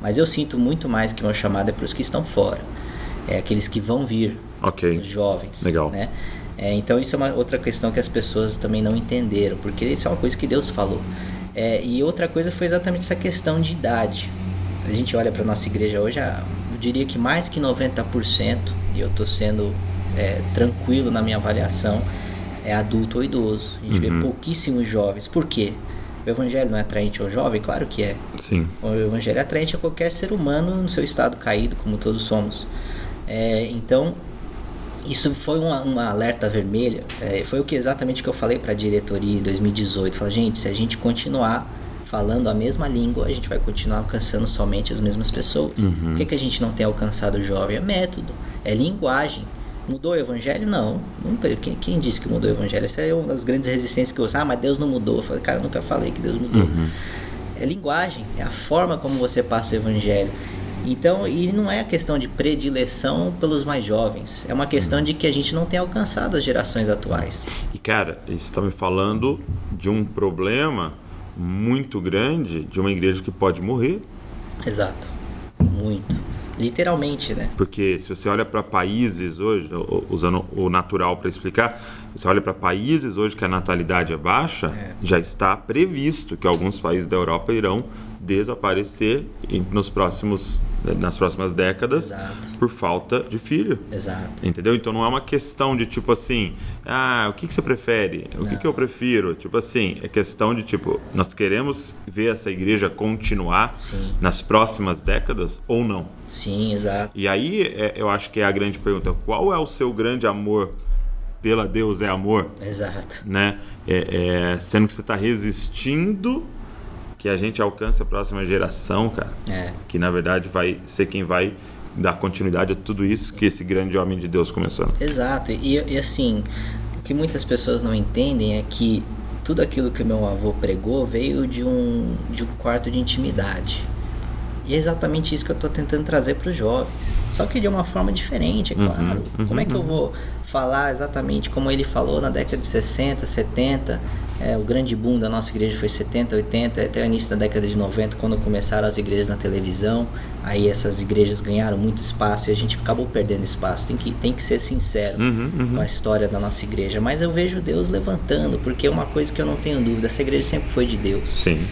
mas eu sinto muito mais que o meu chamado é para os que estão fora, aqueles que vão vir, os jovens. Legal. Né? Então isso é uma outra questão que as pessoas também não entenderam, porque isso é uma coisa que Deus falou. E outra coisa foi exatamente essa questão de idade. A gente olha para a nossa igreja hoje, eu diria que mais que 90%, e eu estou sendo tranquilo na minha avaliação, é adulto ou idoso. A gente vê pouquíssimos jovens. Por quê? O evangelho não é atraente ao jovem? Claro que é. Sim. O evangelho é atraente a qualquer ser humano no seu estado caído, como todos somos. Então, isso foi uma alerta vermelha. Foi exatamente o que eu falei para a diretoria em 2018. Falei, gente, se a gente continuar falando a mesma língua, a gente vai continuar alcançando somente as mesmas pessoas. Por que a gente não tem alcançado o jovem? É método, é linguagem. Mudou o evangelho? Não, nunca. Quem disse que mudou o evangelho? Essa é uma das grandes resistências que eu uso. Mas Deus não mudou. Eu falei, cara, eu nunca falei que Deus mudou. É linguagem, é a forma como você passa o evangelho. Então, e não é a questão de predileção pelos mais jovens, é uma questão de que a gente não tem alcançado as gerações atuais. E cara, você está me falando de um problema muito grande de uma igreja que pode morrer. Exato, muito. Literalmente, né? Porque se você olha para países hoje, usando o natural para explicar, você olha para países hoje que a natalidade é baixa, já está previsto que alguns países da Europa irão desaparecer nas próximas décadas. Exato. Por falta de filho. Exato. Entendeu? Então não é uma questão de tipo assim, o que você prefere? O que eu prefiro? Tipo assim, é questão de tipo, nós queremos ver essa igreja continuar nas próximas décadas ou não? Sim, exato. E aí eu acho que é a grande pergunta, qual é o seu grande amor pela Deus é amor? Exato. Né? Sendo que você está resistindo que a gente alcance a próxima geração, cara, que na verdade vai ser quem vai dar continuidade a tudo isso que esse grande homem de Deus começou. Exato, e assim, o que muitas pessoas não entendem é que tudo aquilo que o meu avô pregou veio de um quarto de intimidade. E é exatamente isso que eu estou tentando trazer para os jovens. Só que de uma forma diferente, é claro. Como é que eu vou falar exatamente como ele falou na década de 60, 70? O grande boom da nossa igreja foi 70, 80, até o início da década de 90, quando começaram as igrejas na televisão. Aí essas igrejas ganharam muito espaço e a gente acabou perdendo espaço. Tem que ser sincero com a história da nossa igreja. Mas eu vejo Deus levantando, porque é uma coisa que eu não tenho dúvida. Essa igreja sempre foi de Deus. Sim.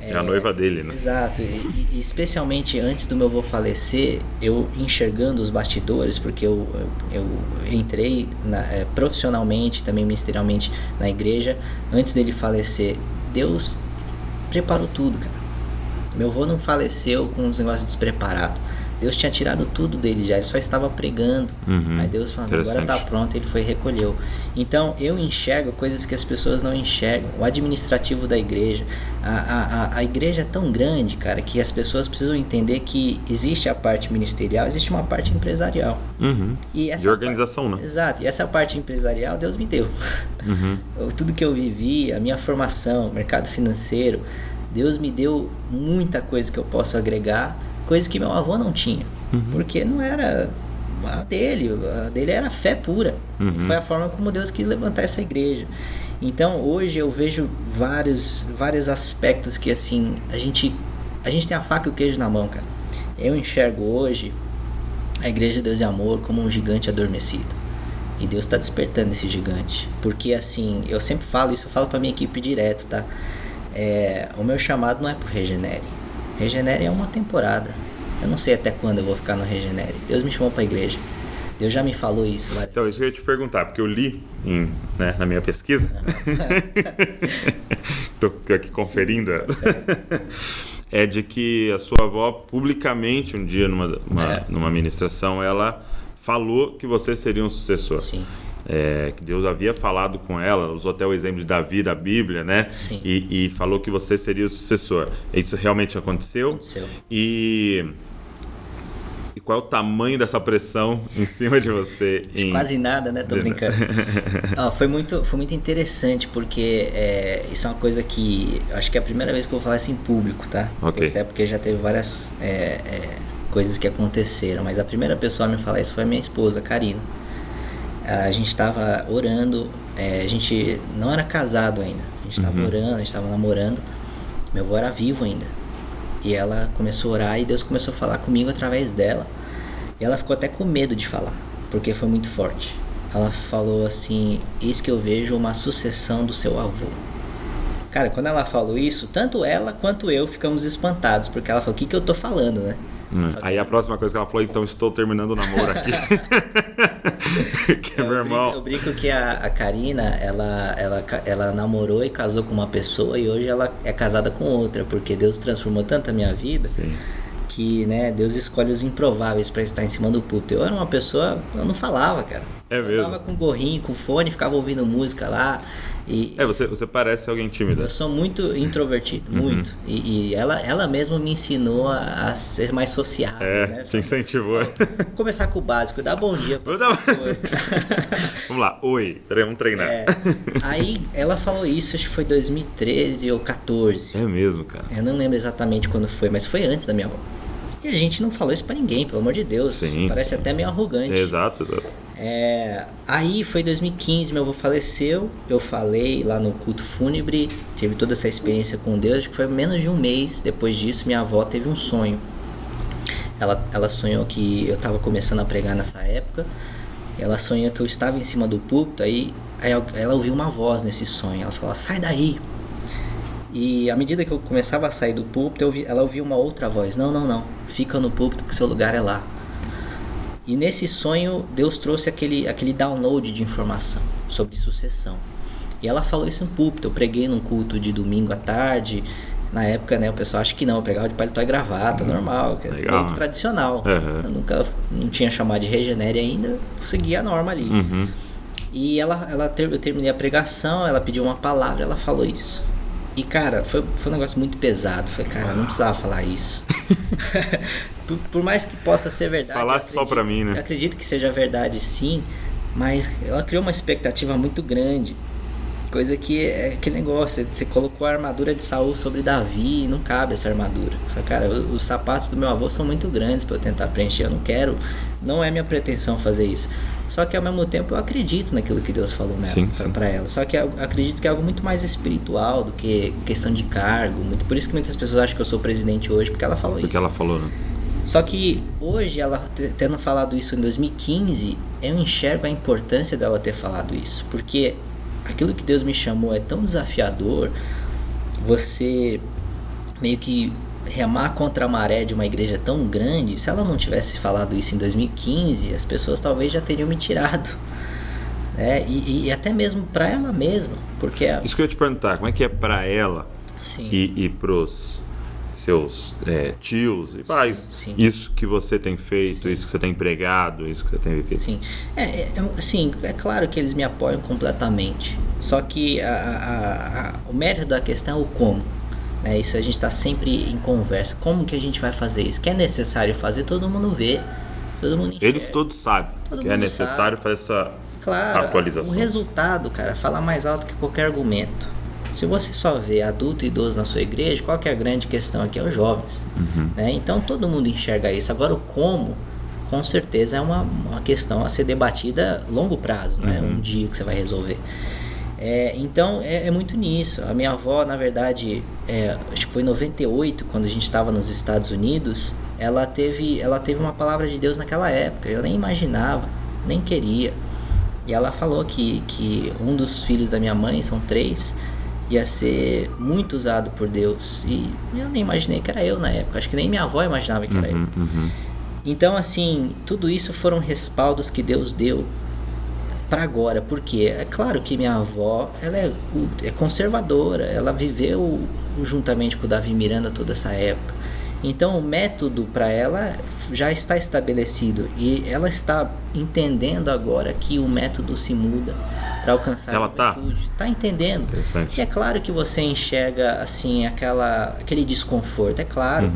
É a noiva dele, né? Exato, e especialmente antes do meu avô falecer, eu enxergando os bastidores, porque eu entrei profissionalmente, também ministerialmente na igreja, antes dele falecer, Deus preparou tudo, cara. Meu avô não faleceu com uns negócios despreparados. Deus tinha tirado tudo dele já, ele só estava pregando. Aí Deus falou, agora está pronto, ele foi e recolheu. Então eu enxergo coisas que as pessoas não enxergam. O administrativo da igreja, a igreja é tão grande, cara, que as pessoas precisam entender que existe a parte ministerial, existe uma parte empresarial. E essa de organização, né? Exato, e essa parte empresarial Deus me deu. Tudo que eu vivi, a minha formação, mercado financeiro, Deus me deu muita coisa que eu posso agregar, coisa que meu avô não tinha, porque não era a dele era fé pura. Foi a forma como Deus quis levantar essa igreja. Então hoje eu vejo vários aspectos que assim, a gente tem a faca e o queijo na mão, cara. Eu enxergo hoje a igreja de Deus e Amor como um gigante adormecido, e Deus está despertando esse gigante, porque assim, eu sempre falo isso, eu falo para minha equipe direto, tá? O meu chamado não é pro Regenere. Regenere é uma temporada. Eu não sei até quando eu vou ficar no Regenere. Deus me chamou para a igreja. Deus já me falou isso várias Então, isso eu ia te perguntar, porque eu li na minha pesquisa. Estou aqui conferindo. É de que a sua avó, publicamente, um dia, numa ministração, ela falou que você seria um sucessor. Sim. Que Deus havia falado com ela, usou até o exemplo de Davi da Bíblia, né? Sim. E falou que você seria o sucessor. Isso realmente aconteceu? Aconteceu. E qual é o tamanho dessa pressão em cima de você? Quase nada, né? Tô brincando. Foi muito interessante, porque isso é uma coisa que acho que é a primeira vez que eu vou falar isso em público, tá? Okay. Até porque já teve várias coisas que aconteceram, mas a primeira pessoa a me falar isso foi a minha esposa, Karina. A gente estava orando, a gente não era casado ainda, a gente estava orando, a gente estava namorando, meu avô era vivo ainda, e ela começou a orar e Deus começou a falar comigo através dela, e ela ficou até com medo de falar, porque foi muito forte. Ela falou assim, eis que eu vejo uma sucessão do seu avô. Cara, quando ela falou isso, tanto ela quanto eu ficamos espantados, porque ela falou, o que eu tô falando, né? Aí a próxima coisa que ela falou, então estou terminando o namoro aqui. Porque, meu irmão... Eu brinco que a Karina, ela namorou e casou com uma pessoa, e hoje ela é casada com outra, porque Deus transformou tanto a minha vida. Sim. que, né, Deus escolhe os improváveis para estar em cima do púlpito. Eu era uma pessoa, eu não falava, cara. É mesmo? Eu tava com gorrinho, com fone, ficava ouvindo música lá. Você parece alguém tímido. Eu sou muito introvertido, muito. E ela mesma me ensinou a ser mais sociável. Né? Te incentivou. Vou começar com o básico, dá bom dia para as pessoas. Vamos lá, oi, vamos treinar. Aí ela falou isso, acho que foi 2013 ou 14. É mesmo, cara. Eu não lembro exatamente quando foi, mas foi antes da minha avó. E a gente não falou isso pra ninguém, pelo amor de Deus. Sim, parece até meio arrogante. Exato. Aí foi 2015, meu avô faleceu. Eu falei lá no culto fúnebre, tive toda essa experiência com Deus. Acho que foi menos de um mês depois disso, minha avó teve um sonho. Ela sonhou que eu estava começando a pregar nessa época. Ela sonhou que eu estava em cima do púlpito. Aí ela ouviu uma voz nesse sonho. Ela falou: sai daí. E à medida que eu começava a sair do púlpito, ela ouvia uma outra voz: não, fica no púlpito porque seu lugar é lá. E nesse sonho, Deus trouxe aquele download de informação sobre sucessão. E ela falou isso no púlpito. Eu preguei num culto de domingo à tarde. Na época, né, o pessoal acha que não, eu pregava de paletó e gravata, normal, que é muito tradicional. Eu não tinha chamado de Regenere ainda, segui a norma ali. E eu terminei a pregação, ela pediu uma palavra, ela falou isso. E, cara, foi um negócio muito pesado. Falei, cara, não precisava falar isso. por mais que possa ser verdade. Falar só pra mim, né? Eu acredito que seja verdade, sim. Mas ela criou uma expectativa muito grande. Coisa que é aquele negócio. Você colocou a armadura de Saul sobre Davi e não cabe essa armadura. Falei, cara, os sapatos do meu avô são muito grandes pra eu tentar preencher. Eu não quero. Não é minha pretensão fazer isso. Só que ao mesmo tempo eu acredito naquilo que Deus falou para ela. Só que eu acredito que é algo muito mais espiritual do que questão de cargo. Por isso que muitas pessoas acham que eu sou presidente hoje, porque ela falou isso. Porque ela falou, né? Só que hoje, ela tendo falado isso em 2015, eu enxergo a importância dela ter falado isso. Porque aquilo que Deus me chamou é tão desafiador, você meio que remar contra a maré de uma igreja tão grande. Se ela não tivesse falado isso em 2015, as pessoas talvez já teriam me tirado, né? E até mesmo para ela mesma, porque isso que eu ia te perguntar, como é que é para ela? Sim. E pros seus tios e pais, sim. Isso que você tem feito, sim. Isso que você tem pregado, isso que você tem vivido? Sim, assim, é claro que eles me apoiam completamente, só que o mérito da questão é o como. Isso a gente está sempre em conversa. Como que a gente vai fazer isso? Que é necessário fazer, todo mundo vê, todo mundo enxerga. Eles todos sabem que é necessário fazer essa atualização. O resultado, cara, fala mais alto que qualquer argumento. Se você só vê adulto e idoso na sua igreja, qual que é a grande questão aqui? É os jovens. Então todo mundo enxerga isso. Agora o como, com certeza é uma questão a ser debatida a longo prazo, não é um dia que você vai resolver. Então é muito nisso. A minha avó, na verdade, acho que foi em 98, quando a gente estava nos Estados Unidos, ela teve uma palavra de Deus naquela época. Eu nem imaginava, nem queria. E ela falou que um dos filhos da minha mãe, são 3, ia ser muito usado por Deus. E eu nem imaginei que era eu na época. Acho que nem minha avó imaginava que era eu. Então, assim, tudo isso foram respaldos que Deus deu para agora, porque é claro que minha avó, ela é conservadora, ela viveu juntamente com o Davi Miranda toda essa época, então o método para ela já está estabelecido e ela está entendendo agora que o método se muda para alcançar ela a juventude. Tá entendendo? Interessante. E é claro que você enxerga assim aquele desconforto, é claro.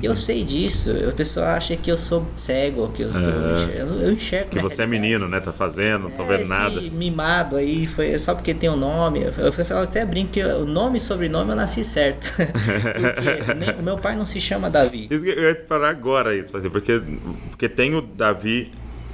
Eu sei disso. A pessoa acha que eu sou cego, que eu enxergo. Que você é menino, né? Tá fazendo, não tô vendo nada. mimado aí, foi só porque tem um nome. Eu falo, até brinco que o nome e sobrenome eu nasci certo. Porque o meu pai não se chama Davi. Isso que eu ia te falar agora, isso, porque tem o Davi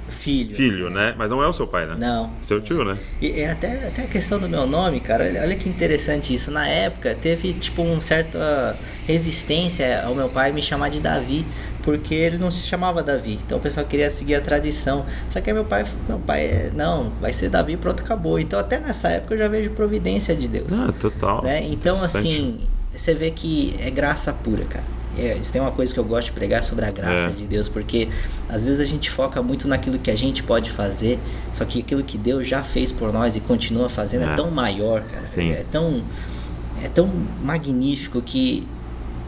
filho, né? Mas não é o seu pai, né? Não. Seu tio, né? E até a questão do meu nome, cara, olha que interessante isso. Na época teve tipo uma certa resistência ao meu pai me chamar de Davi, porque ele não se chamava Davi. Então o pessoal queria seguir a tradição. Só que meu pai não, vai ser Davi, pronto, acabou. Então até nessa época eu já vejo providência de Deus. Total. Né? Então assim, você vê que é graça pura, cara. Isso tem uma coisa que eu gosto de pregar sobre a graça de Deus, porque às vezes a gente foca muito naquilo que a gente pode fazer, só que aquilo que Deus já fez por nós e continua fazendo é tão maior, cara. Sim. É tão magnífico que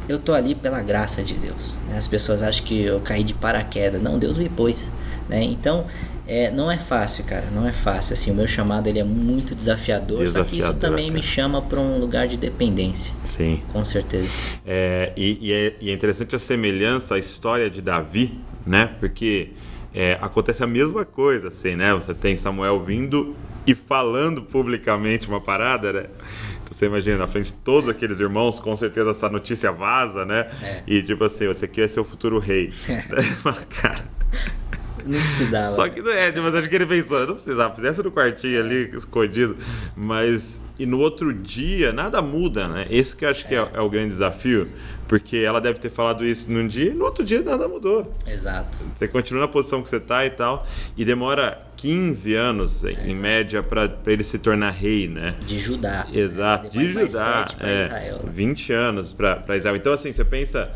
eu tô ali pela graça de Deus, né? As pessoas acham que eu caí de paraquedas. Não, Deus me pôs, né? Então, não é fácil, cara, não é fácil. Assim, o meu chamado, ele é muito desafiador, só que isso também me chama para um lugar de dependência. Sim. Com certeza. E é interessante a semelhança, a história de Davi, né? Porque acontece a mesma coisa, assim, né? Você tem Samuel vindo e falando publicamente uma parada, né? Então você imagina, na frente de todos aqueles irmãos, com certeza essa notícia vaza, né? E tipo assim, você aqui vai ser o futuro rei. Cara, não precisava. Só que mas acho que ele pensou, não precisava, fizesse no quartinho ali, escondido. Mas, e no outro dia, nada muda, né? Esse que eu acho que é o grande desafio, porque ela deve ter falado isso num dia e no outro dia nada mudou. Exato. Você continua na posição que você tá e tal, e demora 15 anos, em média, para ele se tornar rei, né? De Judá. Exato, de Judá. Israel, né? 20 anos para Israel. Então, assim, você pensa...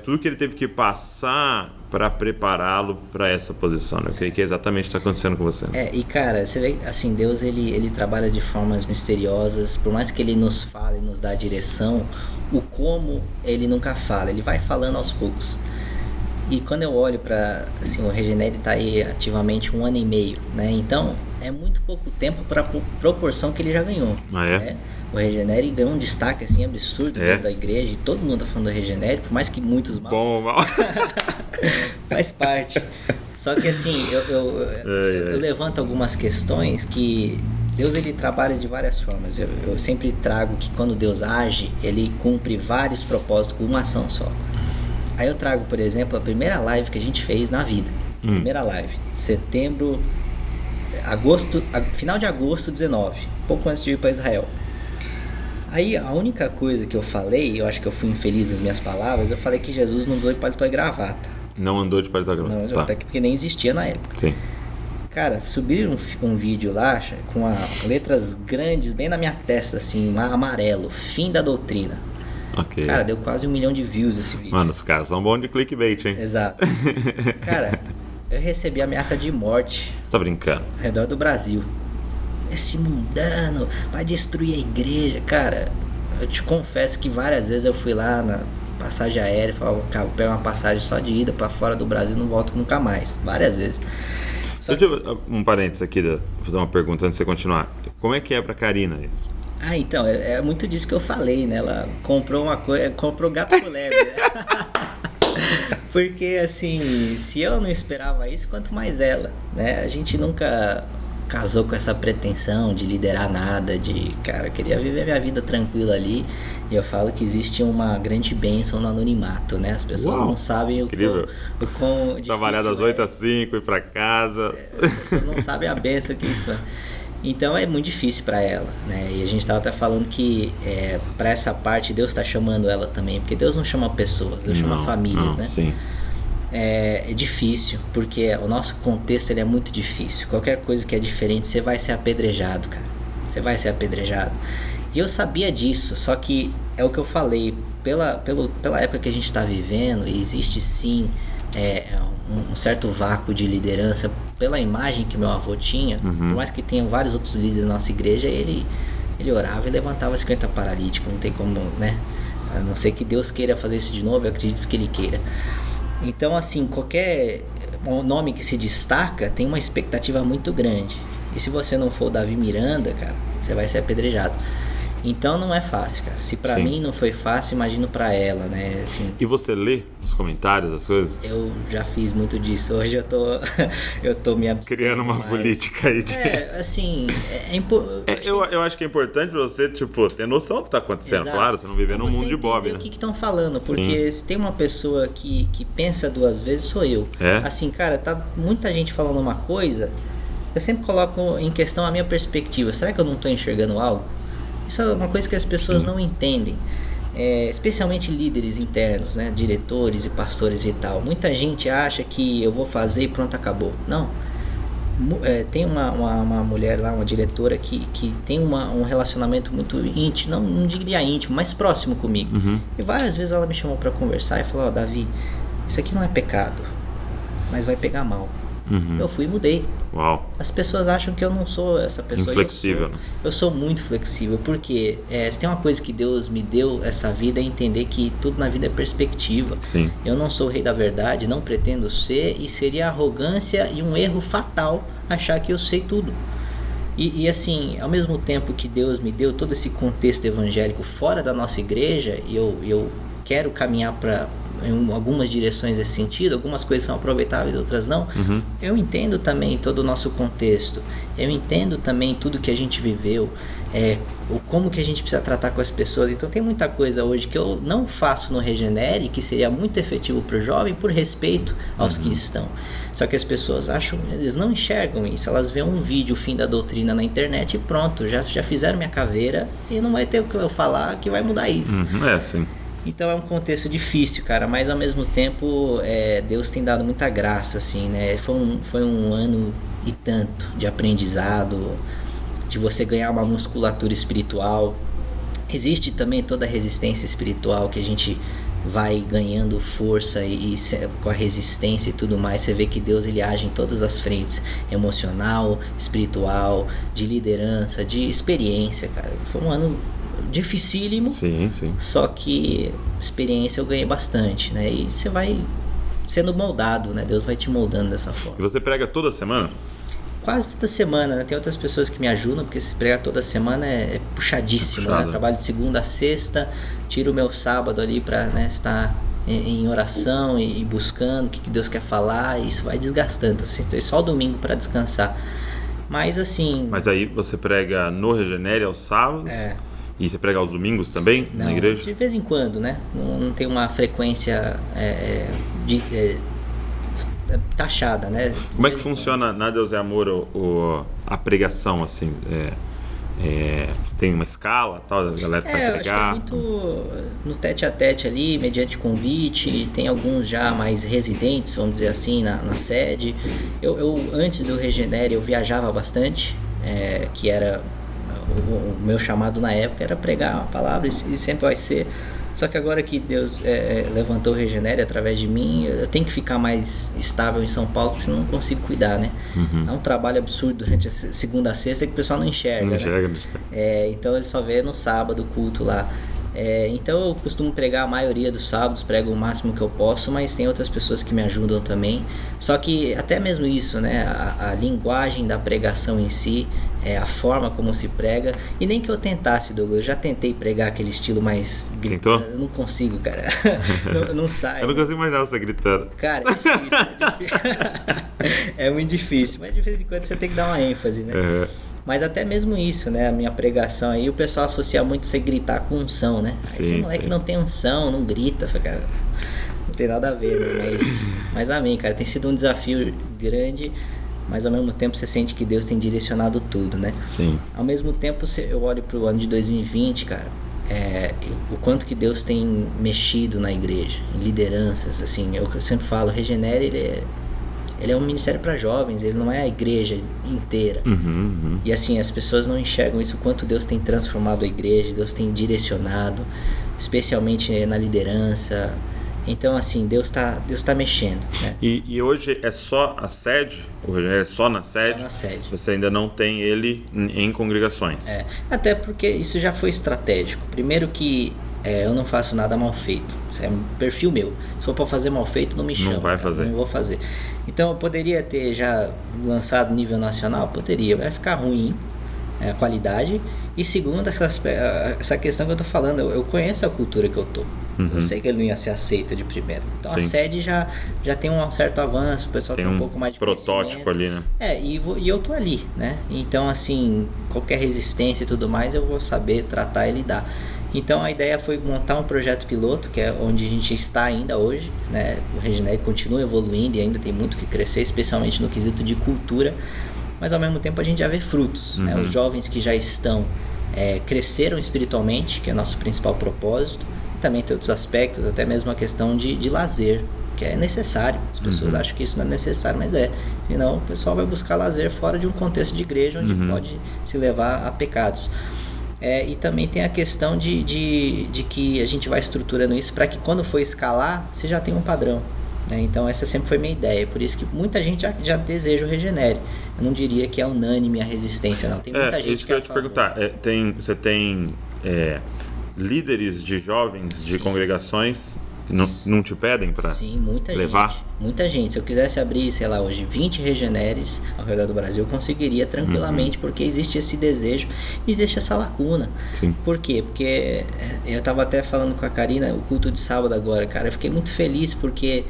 tudo que ele teve que passar para prepará-lo para essa posição, né? Eu creio que é exatamente o que está acontecendo com você. E cara, você vê, assim, Deus ele trabalha de formas misteriosas. Por mais que ele nos fale, nos dá a direção, o como ele nunca fala, ele vai falando aos poucos. E quando eu olho para, assim, o Regenere está aí ativamente 1 ano e meio, né? Então é muito pouco tempo para a proporção que ele já ganhou. Né? O Regenere ganhou um destaque assim absurdo dentro da igreja, e todo mundo tá falando do Regenere, por mais que muitos mal. Bom ou mal. Faz parte. Só que assim, eu levanto algumas questões que Deus ele trabalha de várias formas. Eu sempre trago que quando Deus age, ele cumpre vários propósitos com uma ação só. Aí eu trago, por exemplo, a primeira live que a gente fez na vida. Primeira live, final de agosto 19, pouco antes de ir para Israel. Aí a única coisa que eu falei, eu acho que eu fui infeliz nas minhas palavras, eu falei que Jesus não andou de paletó e gravata. Não andou de paletó e gravata. Não, até porque nem existia na época. Sim. Cara, subiram um vídeo lá com letras grandes bem na minha testa, assim, amarelo, fim da doutrina. Okay. Cara, deu quase 1 milhão de views esse vídeo. Mano, os caras são bons de clickbait, hein? Exato. Cara, eu recebi ameaça de morte. Você tá brincando? Ao redor do Brasil. Esse mundano vai destruir a igreja. Cara, eu te confesso que várias vezes eu fui lá na passagem aérea e falava, cara, eu pego uma passagem só de ida pra fora do Brasil e não volto nunca mais. Várias vezes. Um parênteses aqui, vou fazer uma pergunta antes de você continuar. Como é que é pra Karina isso? Então, é muito disso que eu falei, né? Ela comprou comprou gato por leve, né? Porque, assim, se eu não esperava isso, quanto mais ela, né? A gente nunca casou com essa pretensão de liderar nada, cara, eu queria viver minha vida tranquila ali. E eu falo que existe uma grande bênção no anonimato, né? As pessoas não sabem o quão trabalhar das 8 às 5, ir pra casa. As pessoas não sabem a bênção que isso é. Então é muito difícil para ela, né? E a gente estava até falando que para essa parte Deus está chamando ela também, porque Deus não chama pessoas, Deus chama famílias, né? Sim. É difícil, porque o nosso contexto ele é muito difícil. Qualquer coisa que é diferente, você vai ser apedrejado, cara. Você vai ser apedrejado. E eu sabia disso, só que é o que eu falei, pela época que a gente está vivendo, existe sim um certo vácuo de liderança pela imagem que meu avô tinha. Por mais que tenha vários outros líderes na nossa igreja, ele orava e levantava 50 paralíticos, não tem como, né? A não ser que Deus queira fazer isso de novo, eu acredito que ele queira. Então, assim, qualquer nome que se destaca tem uma expectativa muito grande, e se você não for o Davi Miranda, cara, você vai ser apedrejado. Então não é fácil, cara. Se pra mim não foi fácil, imagino pra ela, né? Assim, e você lê os comentários, as coisas? Eu já fiz muito disso. Hoje eu tô me abstendo. Criando uma política aí de... assim... eu acho que é importante pra você, tipo, ter noção do que tá acontecendo. Exato. Claro, você não viver num mundo de Bob, né? O que estão falando, porque se tem uma pessoa que pensa 2 vezes, sou eu. Assim, cara, tá muita gente falando uma coisa, eu sempre coloco em questão a minha perspectiva. Será que eu não tô enxergando algo? Isso é uma coisa que as pessoas não entendem, especialmente líderes internos, né? Diretores e pastores e tal. Muita gente acha que eu vou fazer e pronto, acabou. Não. Tem uma mulher lá, uma diretora que tem um relacionamento muito íntimo, não diria íntimo, mas próximo comigo. E várias vezes ela me chamou para conversar e falou, Davi, isso aqui não é pecado, mas vai pegar mal. Eu fui e mudei. Uau. As pessoas acham que eu não sou essa pessoa. Inflexível, né? Eu sou muito flexível, porque se tem uma coisa que Deus me deu essa vida, é entender que tudo na vida é perspectiva. Sim. Eu não sou o rei da verdade, não pretendo ser, e seria arrogância e um erro fatal achar que eu sei tudo. E assim, ao mesmo tempo que Deus me deu todo esse contexto evangélico fora da nossa igreja, e eu quero caminhar em algumas direções nesse sentido, algumas coisas são aproveitáveis, outras não. Eu entendo também todo o nosso contexto, eu entendo também tudo que a gente viveu, como que a gente precisa tratar com as pessoas. Então tem muita coisa hoje que eu não faço no Regenere, que seria muito efetivo para o jovem, por respeito aos que estão. Só que as pessoas acham, eles não enxergam isso, elas veem um vídeo, o fim da doutrina na internet e pronto, já fizeram minha caveira e não vai ter o que eu falar que vai mudar isso. Sim. Então é um contexto difícil, cara, mas ao mesmo tempo Deus tem dado muita graça, assim, né? Foi um ano e tanto de aprendizado, de você ganhar uma musculatura espiritual. Existe também toda a resistência espiritual que a gente vai ganhando força e com a resistência e tudo mais, você vê que Deus ele age em todas as frentes, emocional, espiritual, de liderança, de experiência, cara. Foi um ano dificílimo, sim. Só que experiência eu ganhei bastante, né? E você vai sendo moldado, né? Deus vai te moldando dessa forma. E você prega toda semana? Quase toda semana, né? Tem outras pessoas que me ajudam, porque se pregar toda semana é puxadíssimo, né? Eu trabalho de segunda a sexta, tiro o meu sábado ali para, né, estar em oração e buscando o que Deus quer falar, e isso vai desgastando, assim, tem só o domingo para descansar. Mas assim... Mas aí você prega no Regenere aos sábados? E você prega aos domingos também, não, na igreja? De vez em quando, né? Não tem uma frequência taxada, né? Como é que funciona na Deus é Amor a pregação, assim? Tem uma escala, tal, a galera que vai pregar? Acho que é muito no tete a tete ali, mediante convite. Tem alguns já mais residentes, vamos dizer assim, na sede. Eu antes do Regenere, eu viajava bastante, que era... O meu chamado na época era pregar a palavra, e sempre vai ser. Só que agora que Deus levantou o Regenere através de mim, eu tenho que ficar mais estável em São Paulo, porque senão não consigo cuidar, né? É um trabalho absurdo durante a segunda a sexta que o pessoal não enxerga. Não enxerga. Então ele só vê no sábado o culto lá. Então eu costumo pregar a maioria dos sábados, prego o máximo que eu posso, mas tem outras pessoas que me ajudam também. Só que até mesmo isso, né? A linguagem da pregação em si, a forma como se prega, e nem que eu tentasse, Douglas, eu já tentei pregar aquele estilo mais gritando. Eu não consigo, cara. não sai. Eu não consigo imaginar você gritando. Cara, é difícil. É muito difícil, mas de vez em quando você tem que dar uma ênfase, né? Mas até mesmo isso, né? A minha pregação aí, o pessoal associa muito você gritar com unção, né? Aí esse moleque não tem unção, não grita, cara, não tem nada a ver, né? Mas amém, cara, tem sido um desafio grande, mas ao mesmo tempo você sente que Deus tem direcionado tudo, né? Sim. Ao mesmo tempo eu olho pro ano de 2020, cara, o quanto que Deus tem mexido na igreja, em lideranças, assim, eu sempre falo, o Regenere, ele é um ministério para jovens, ele não é a igreja inteira. E assim, as pessoas não enxergam isso, o quanto Deus tem transformado a igreja, Deus tem direcionado, especialmente na liderança. Então, assim, Deus tá mexendo, né? E hoje é só a sede? O Regenere é só na sede? Só na sede. Você ainda não tem ele em congregações? Até porque isso já foi estratégico. Primeiro que eu não faço nada mal feito. Isso é um perfil meu. Se for para fazer mal feito, não me chama. Não vai fazer. Não vou fazer. Então, eu poderia ter já lançado nível nacional? Poderia. Vai ficar ruim a qualidade. E segundo, essa questão que eu tô falando, eu conheço a cultura que eu tô. Eu sei que ele não ia ser aceito de primeira. Então, a sede já tem um certo avanço, o pessoal tem um pouco mais de protótipo ali, né? E eu tô ali, né? Então, assim, qualquer resistência e tudo mais, eu vou saber tratar e lidar. Então a ideia foi montar um projeto piloto, que é onde a gente está ainda hoje, né? O Regenere continua evoluindo e ainda tem muito que crescer, especialmente no quesito de cultura, mas ao mesmo tempo a gente já vê frutos, né? Os jovens que já estão cresceram espiritualmente, que é nosso principal propósito, e também tem outros aspectos, até mesmo a questão de lazer, que é necessário. As pessoas acham que isso não é necessário, mas senão o pessoal vai buscar lazer fora de um contexto de igreja onde pode se levar a pecados. E também tem a questão de que a gente vai estruturando isso para que quando for escalar, você já tenha um padrão. né? Então essa sempre foi minha ideia, por isso que muita gente já deseja o Regenere. Eu não diria que é unânime a resistência, não. Tem muita gente isso que eu ia te perguntar. Você tem líderes de jovens de congregações que não te pedem para levar? Gente, muita gente. Se eu quisesse abrir, sei lá, hoje 20 Regeneres ao redor do Brasil, eu conseguiria tranquilamente, porque existe esse desejo, existe essa lacuna. Sim. Por quê? Porque eu estava até falando com a Karina, o culto de sábado agora, cara, eu fiquei muito feliz porque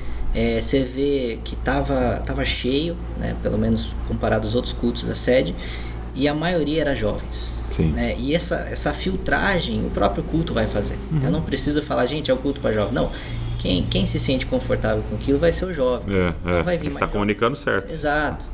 você vê que tava cheio, né, pelo menos comparado aos outros cultos da sede, e a maioria era jovens. Sim. Né? E essa filtragem o próprio culto vai fazer. Eu não preciso falar, gente, é o culto para jovem. Não. Quem se sente confortável com aquilo vai ser o jovem. Então vai vir mais está comunicando certo. Exato.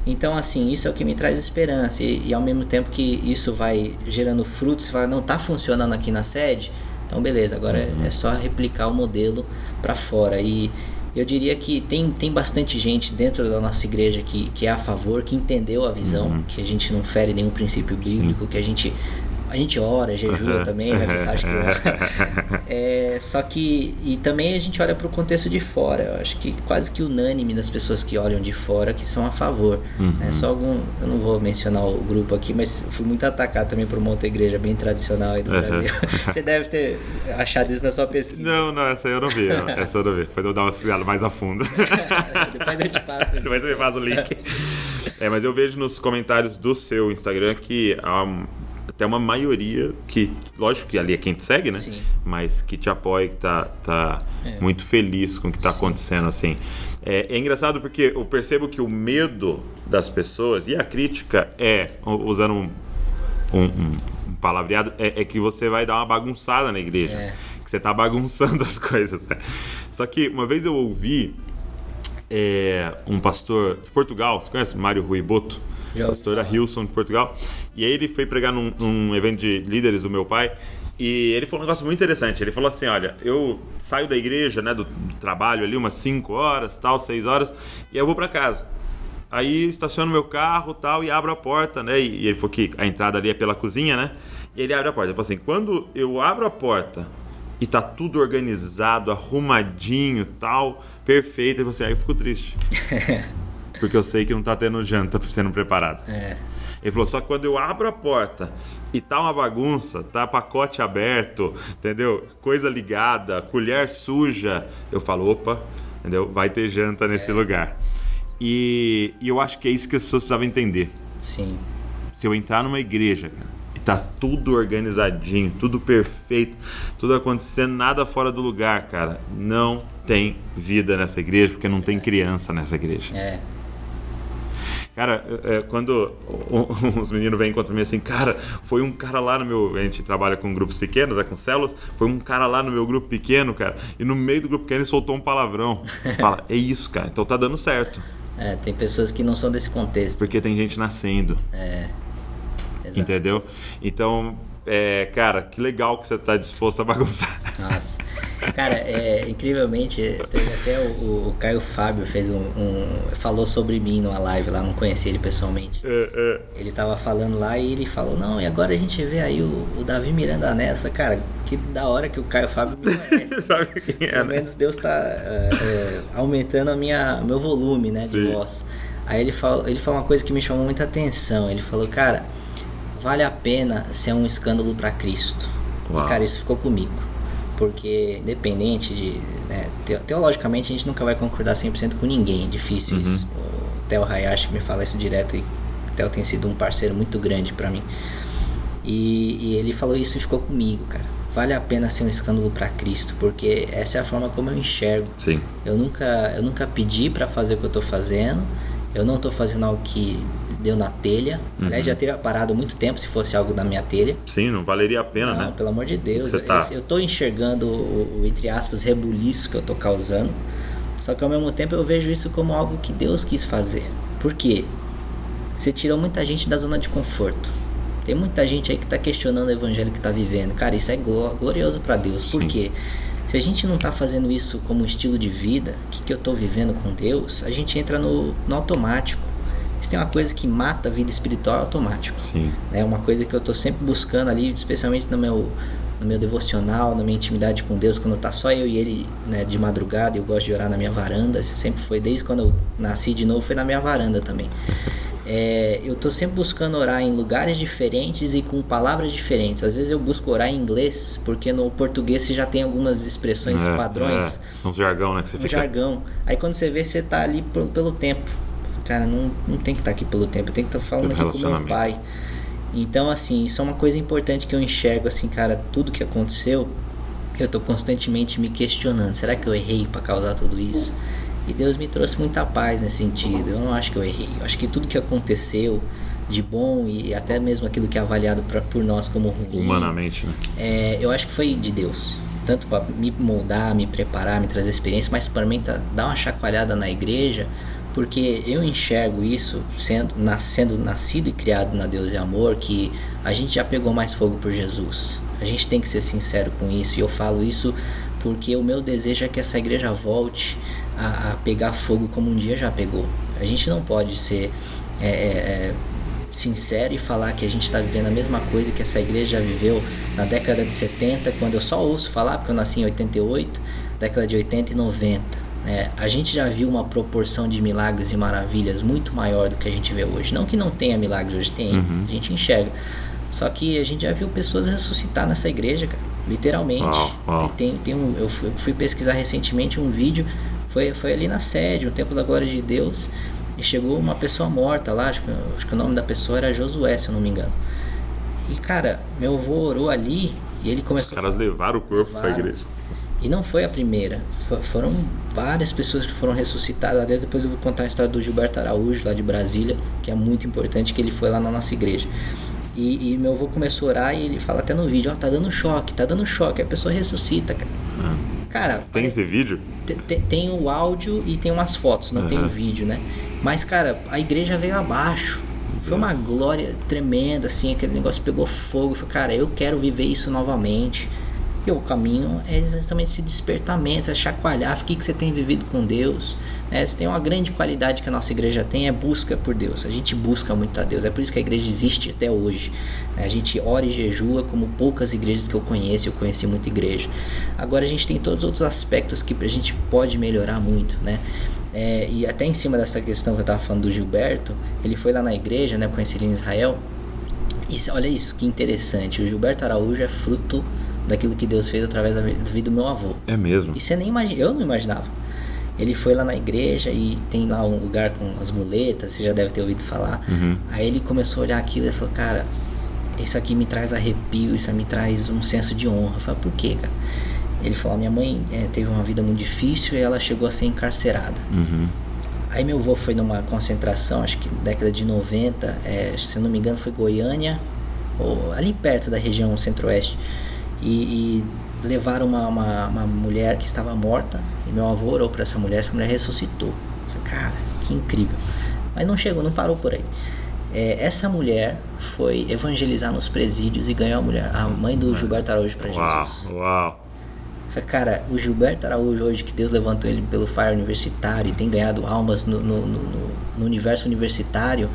Então, assim, isso é o que me traz esperança. E ao mesmo tempo que isso vai gerando frutos, você fala, não, tá funcionando aqui na sede, então beleza, agora é só replicar o modelo para fora. E eu diria que tem bastante gente dentro da nossa igreja que é a favor, que entendeu a visão, que a gente não fere nenhum princípio bíblico, que a gente ora, jejua também, né? Você acha que só que e também a gente olha para o contexto de fora. Eu acho que quase que unânime das pessoas que olham de fora que são a favor. Né? Só eu não vou mencionar o grupo aqui, mas fui muito atacado também por uma outra igreja bem tradicional aí do Brasil. Você deve ter achado isso na sua pesquisa. Não, essa eu não vi. Depois eu dar uma pesquisada mais a fundo. Depois eu te passo. Depois você me passa o link. Mas eu vejo nos comentários do seu Instagram que até uma maioria que, lógico que ali é quem te segue, né? Sim. Mas que te apoia, que tá muito feliz com o que tá acontecendo, assim. É engraçado porque eu percebo que o medo das pessoas e a crítica usando um palavreado, é que você vai dar uma bagunçada na igreja. Que você tá bagunçando as coisas, né? Só que uma vez eu ouvi um pastor de Portugal, você conhece? Mário Rui Boto? Pastor da Hilson de Portugal. E aí ele foi pregar num evento de líderes do meu pai. E ele falou um negócio muito interessante. Ele falou assim, olha, eu saio da igreja, né, do trabalho ali umas 5 horas, tal, 6 horas, e eu vou para casa. Aí estaciono meu carro, tal, e abro a porta, né? E ele falou que a entrada ali é pela cozinha, né? E ele abre a porta. Ele falou assim, quando eu abro a porta e tá tudo organizado, arrumadinho, tal, perfeito, ele falou assim, aí eu fico triste. Porque eu sei que não tá tendo janta sendo preparado. Ele falou, só que quando eu abro a porta e tá uma bagunça, tá pacote aberto, entendeu? Coisa ligada, colher suja, eu falo, opa, entendeu? Vai ter janta nesse lugar. E eu acho que é isso que as pessoas precisavam entender. Sim. Se eu entrar numa igreja, cara, e tá tudo organizadinho, tudo perfeito, tudo acontecendo, nada fora do lugar, cara, não tem vida nessa igreja, porque não tem criança nessa igreja. Cara, quando os meninos vêm contra mim assim, cara, foi um cara lá no meu... A gente trabalha com grupos pequenos, com células. Foi um cara lá no meu grupo pequeno, cara, e no meio do grupo pequeno ele soltou um palavrão. Você fala, é isso, cara, então tá dando certo. Tem pessoas que não são desse contexto. Porque tem gente nascendo. Exato. Entendeu? Então, cara, que legal que você tá disposto a bagunçar. Nossa. Cara, incrivelmente, teve até o Caio Fábio falou sobre mim numa live lá, não conheci ele pessoalmente. Ele tava falando lá e ele falou, não, e agora a gente vê aí o Davi Miranda Neto. Eu falei, cara, que da hora que o Caio Fábio me conhece. Sabe quem é, Pelo menos Deus tá aumentando meu volume, né, de voz. Aí ele falou uma coisa que me chamou muita atenção. Ele falou, cara, vale a pena ser um escândalo para Cristo. Uau. E, cara, isso ficou comigo. Porque, independente de... Né, teologicamente, a gente nunca vai concordar 100% com ninguém. É difícil isso. O Theo Hayashi me fala isso direto. E o Theo tem sido um parceiro muito grande para mim. E ele falou isso e ficou comigo, cara. Vale a pena ser um escândalo para Cristo. Porque essa é a forma como eu enxergo. Sim. Eu nunca pedi para fazer o que eu tô fazendo. Eu não tô fazendo algo que deu na telha. Aliás, já teria parado há muito tempo se fosse algo da minha telha. Sim, não valeria a pena, né? Não, pelo amor de Deus. Tá... Eu tô enxergando o, entre aspas, rebuliço que eu tô causando. Só que ao mesmo tempo eu vejo isso como algo que Deus quis fazer. Por quê? Você tirou muita gente da zona de conforto. Tem muita gente aí que tá questionando o evangelho que tá vivendo. Cara, isso é glorioso para Deus. Por quê? Se a gente não tá fazendo isso como um estilo de vida, o que eu tô vivendo com Deus, a gente entra no automático. Se tem uma coisa que mata a vida espiritual, é automático. Sim. É uma coisa que eu tô sempre buscando ali, especialmente no no meu devocional, na minha intimidade com Deus, quando tá só eu e ele, né, de madrugada. Eu gosto de orar na minha varanda, isso sempre foi, desde quando eu nasci de novo, foi na minha varanda também. Eu tô sempre buscando orar em lugares diferentes e com palavras diferentes. Às vezes eu busco orar em inglês, porque no português você já tem algumas expressões padrões. Um jargão, né? Que você fica... jargão. Aí quando você vê, você tá ali pelo tempo. Cara, não tem que estar aqui pelo tempo, eu tenho que estar falando aqui com meu pai. Então, assim, isso é uma coisa importante que eu enxergo, assim, cara, tudo que aconteceu, eu tô constantemente me questionando. Será que eu errei para causar tudo isso? E Deus me trouxe muita paz nesse sentido. Eu não acho que eu errei. Eu acho que tudo que aconteceu de bom e até mesmo aquilo que é avaliado por nós como ruim, humanamente, né? Eu acho que foi de Deus. Tanto para me moldar, me preparar, me trazer experiência, mas para mim dar uma chacoalhada na igreja, porque eu enxergo isso sendo nascido e criado na Deus e Amor, que a gente já pegou mais fogo por Jesus. A gente tem que ser sincero com isso, e eu falo isso porque o meu desejo é que essa igreja volte a pegar fogo como um dia já pegou. A gente não pode ser sincero e falar que a gente está vivendo a mesma coisa que essa igreja já viveu na década de 70, quando eu só ouço falar, porque eu nasci em 88, década de 80 e 90. A gente já viu uma proporção de milagres e maravilhas muito maior do que a gente vê hoje. Não que não tenha milagres, hoje tem, a gente enxerga. Só que a gente já viu pessoas ressuscitar nessa igreja, cara, literalmente. Uau. Eu fui pesquisar recentemente um vídeo, foi ali na sede, o Templo da Glória de Deus, e chegou uma pessoa morta lá, acho que o nome da pessoa era Josué, se eu não me engano. E, cara, meu avô orou ali e ele começou... Os caras levaram o corpo para a igreja. E não foi a primeira, foram várias pessoas que foram ressuscitadas. Aliás, depois eu vou contar a história do Gilberto Araújo, lá de Brasília, que é muito importante, que ele foi lá na nossa igreja. E meu avô começou a orar e ele fala até no vídeo, tá dando choque, a pessoa ressuscita, cara. Cara, tem esse vídeo? Tem o áudio e tem umas fotos, não tem o vídeo, né? Mas, cara, a igreja veio abaixo. Foi uma glória tremenda, assim, aquele negócio pegou fogo. Eu falei, cara, eu quero viver isso novamente. E o caminho é exatamente esse despertamento, é chacoalhar, o que você tem vivido com Deus. Se tem uma grande qualidade que a nossa igreja tem, é busca por Deus. A gente busca muito a Deus, é por isso que a igreja existe até hoje. A gente ora e jejua como poucas igrejas que eu conheci muita igreja. Agora a gente tem todos os outros aspectos que a gente pode melhorar muito, né? E até em cima dessa questão que eu estava falando do Gilberto, ele foi lá na igreja, né, conheci ele em Israel. E olha isso, que interessante, o Gilberto Araújo é fruto daquilo que Deus fez através da vida do meu avô. É mesmo? E você nem imagina, eu não imaginava. Ele foi lá na igreja e tem lá um lugar com as muletas, você já deve ter ouvido falar. Aí ele começou a olhar aquilo e falou, cara, isso aqui me traz arrepio, isso me traz um senso de honra. Eu falei, por quê, cara? Ele falou, minha mãe teve uma vida muito difícil e ela chegou a ser encarcerada. Aí meu avô foi numa concentração, acho que década de 90, se eu não me engano foi Goiânia, ou ali perto da região centro-oeste. E levaram uma mulher que estava morta, e meu avô orou para essa mulher ressuscitou. Eu falei, cara, que incrível. Mas não chegou, não parou por aí. Essa mulher foi evangelizar nos presídios e ganhou a mãe do Gilberto Araújo para Jesus. Uau! Falei, cara, o Gilberto Araújo hoje, que Deus levantou ele pelo Fire Universitário e tem ganhado almas no universo universitário,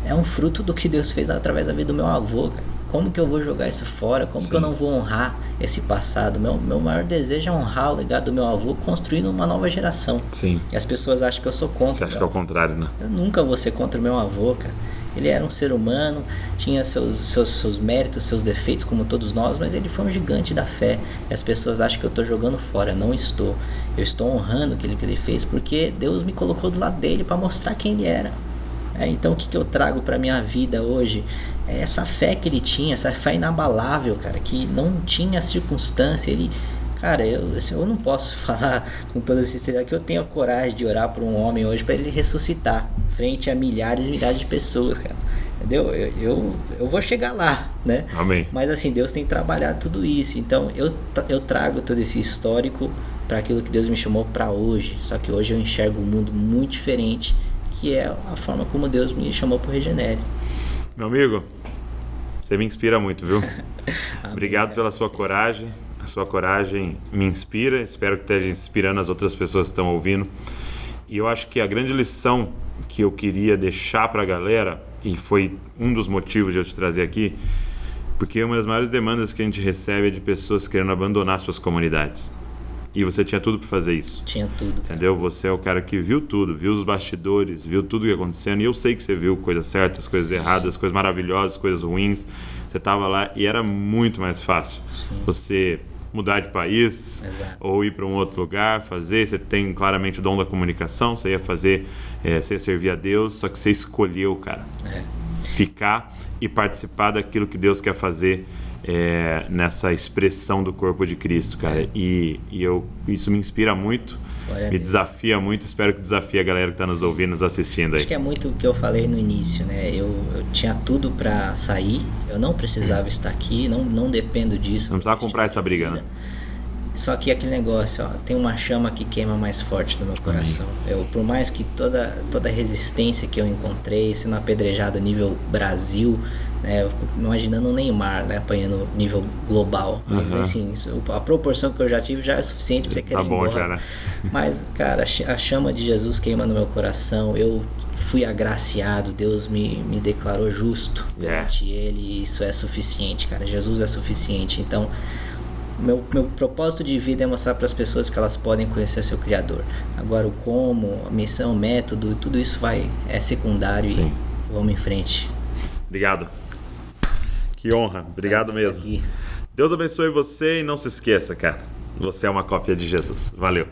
é um fruto do que Deus fez através da vida do meu avô, cara. Como que eu vou jogar isso fora? Como que eu não vou honrar esse passado? Meu maior desejo é honrar o legado do meu avô, construindo uma nova geração. Sim. E as pessoas acham que eu sou contra. Você acha que é o contrário, né? Eu nunca vou ser contra o meu avô, cara. Ele era um ser humano, tinha seus méritos, seus defeitos, como todos nós, mas ele foi um gigante da fé. E as pessoas acham que eu estou jogando fora. Não estou. Eu estou honrando aquilo que ele fez, porque Deus me colocou do lado dele para mostrar quem ele era. Então o que eu trago para minha vida hoje é essa fé que ele tinha, essa fé inabalável, cara, que não tinha circunstância. Ele, cara, eu não posso falar com toda sinceridade que eu tenho a coragem de orar por um homem hoje para ele ressuscitar frente a milhares e milhares de pessoas, cara. Entendeu? Eu vou chegar lá, né? Amém. Mas assim, Deus tem trabalhado tudo isso. Então eu trago todo esse histórico para aquilo que Deus me chamou para hoje. Só que hoje eu enxergo um mundo muito diferente, que é a forma como Deus me chamou para o Regenere. Meu amigo, você me inspira muito, viu? Obrigado pela sua coragem. A sua coragem me inspira. Espero que esteja inspirando as outras pessoas que estão ouvindo. E eu acho que a grande lição que eu queria deixar para a galera, e foi um dos motivos de eu te trazer aqui, Porque uma das maiores demandas que a gente recebe é de pessoas querendo abandonar suas comunidades. E você tinha tudo para fazer isso. Tinha tudo, cara. Entendeu? Você é o cara que viu tudo, viu os bastidores, viu tudo o que acontecendo. E eu sei que você viu coisas certas, coisas erradas, coisas maravilhosas, coisas ruins. Você estava lá e era muito mais fácil você mudar de país. Exato. Ou ir para um outro lugar, fazer. Você tem claramente o dom da comunicação, você ia fazer, você ia servir a Deus, só que você escolheu, cara, ficar e participar daquilo que Deus quer fazer nessa expressão do corpo de Cristo, cara. E isso me inspira muito, me desafia muito. Espero que desafie a galera que está nos ouvindo, nos assistindo aí. Acho que é muito o que eu falei no início, né? Eu tinha tudo para sair, eu não precisava estar aqui, não dependo disso. Não precisava comprar essa briga, né? Só que aquele negócio, ó, tem uma chama que queima mais forte no meu coração. Por mais que toda resistência que eu encontrei, sendo apedrejado nível Brasil, né, eu fico imaginando o Neymar, né, apanhando nível global. Mas assim, a proporção que eu já tive já é suficiente pra você querer ir embora. Já, né? Mas, cara, a chama de Jesus queima no meu coração. Eu fui agraciado, Deus me declarou justo perante Ele, e isso é suficiente, cara. Jesus é suficiente. Então, meu propósito de vida é mostrar para as pessoas que elas podem conhecer seu Criador. Agora, o como, a missão, o método, tudo isso é secundário. E vamos em frente. Obrigado. Que honra. Obrigado mesmo. Deus abençoe você e não se esqueça, cara. Você é uma cópia de Jesus. Valeu.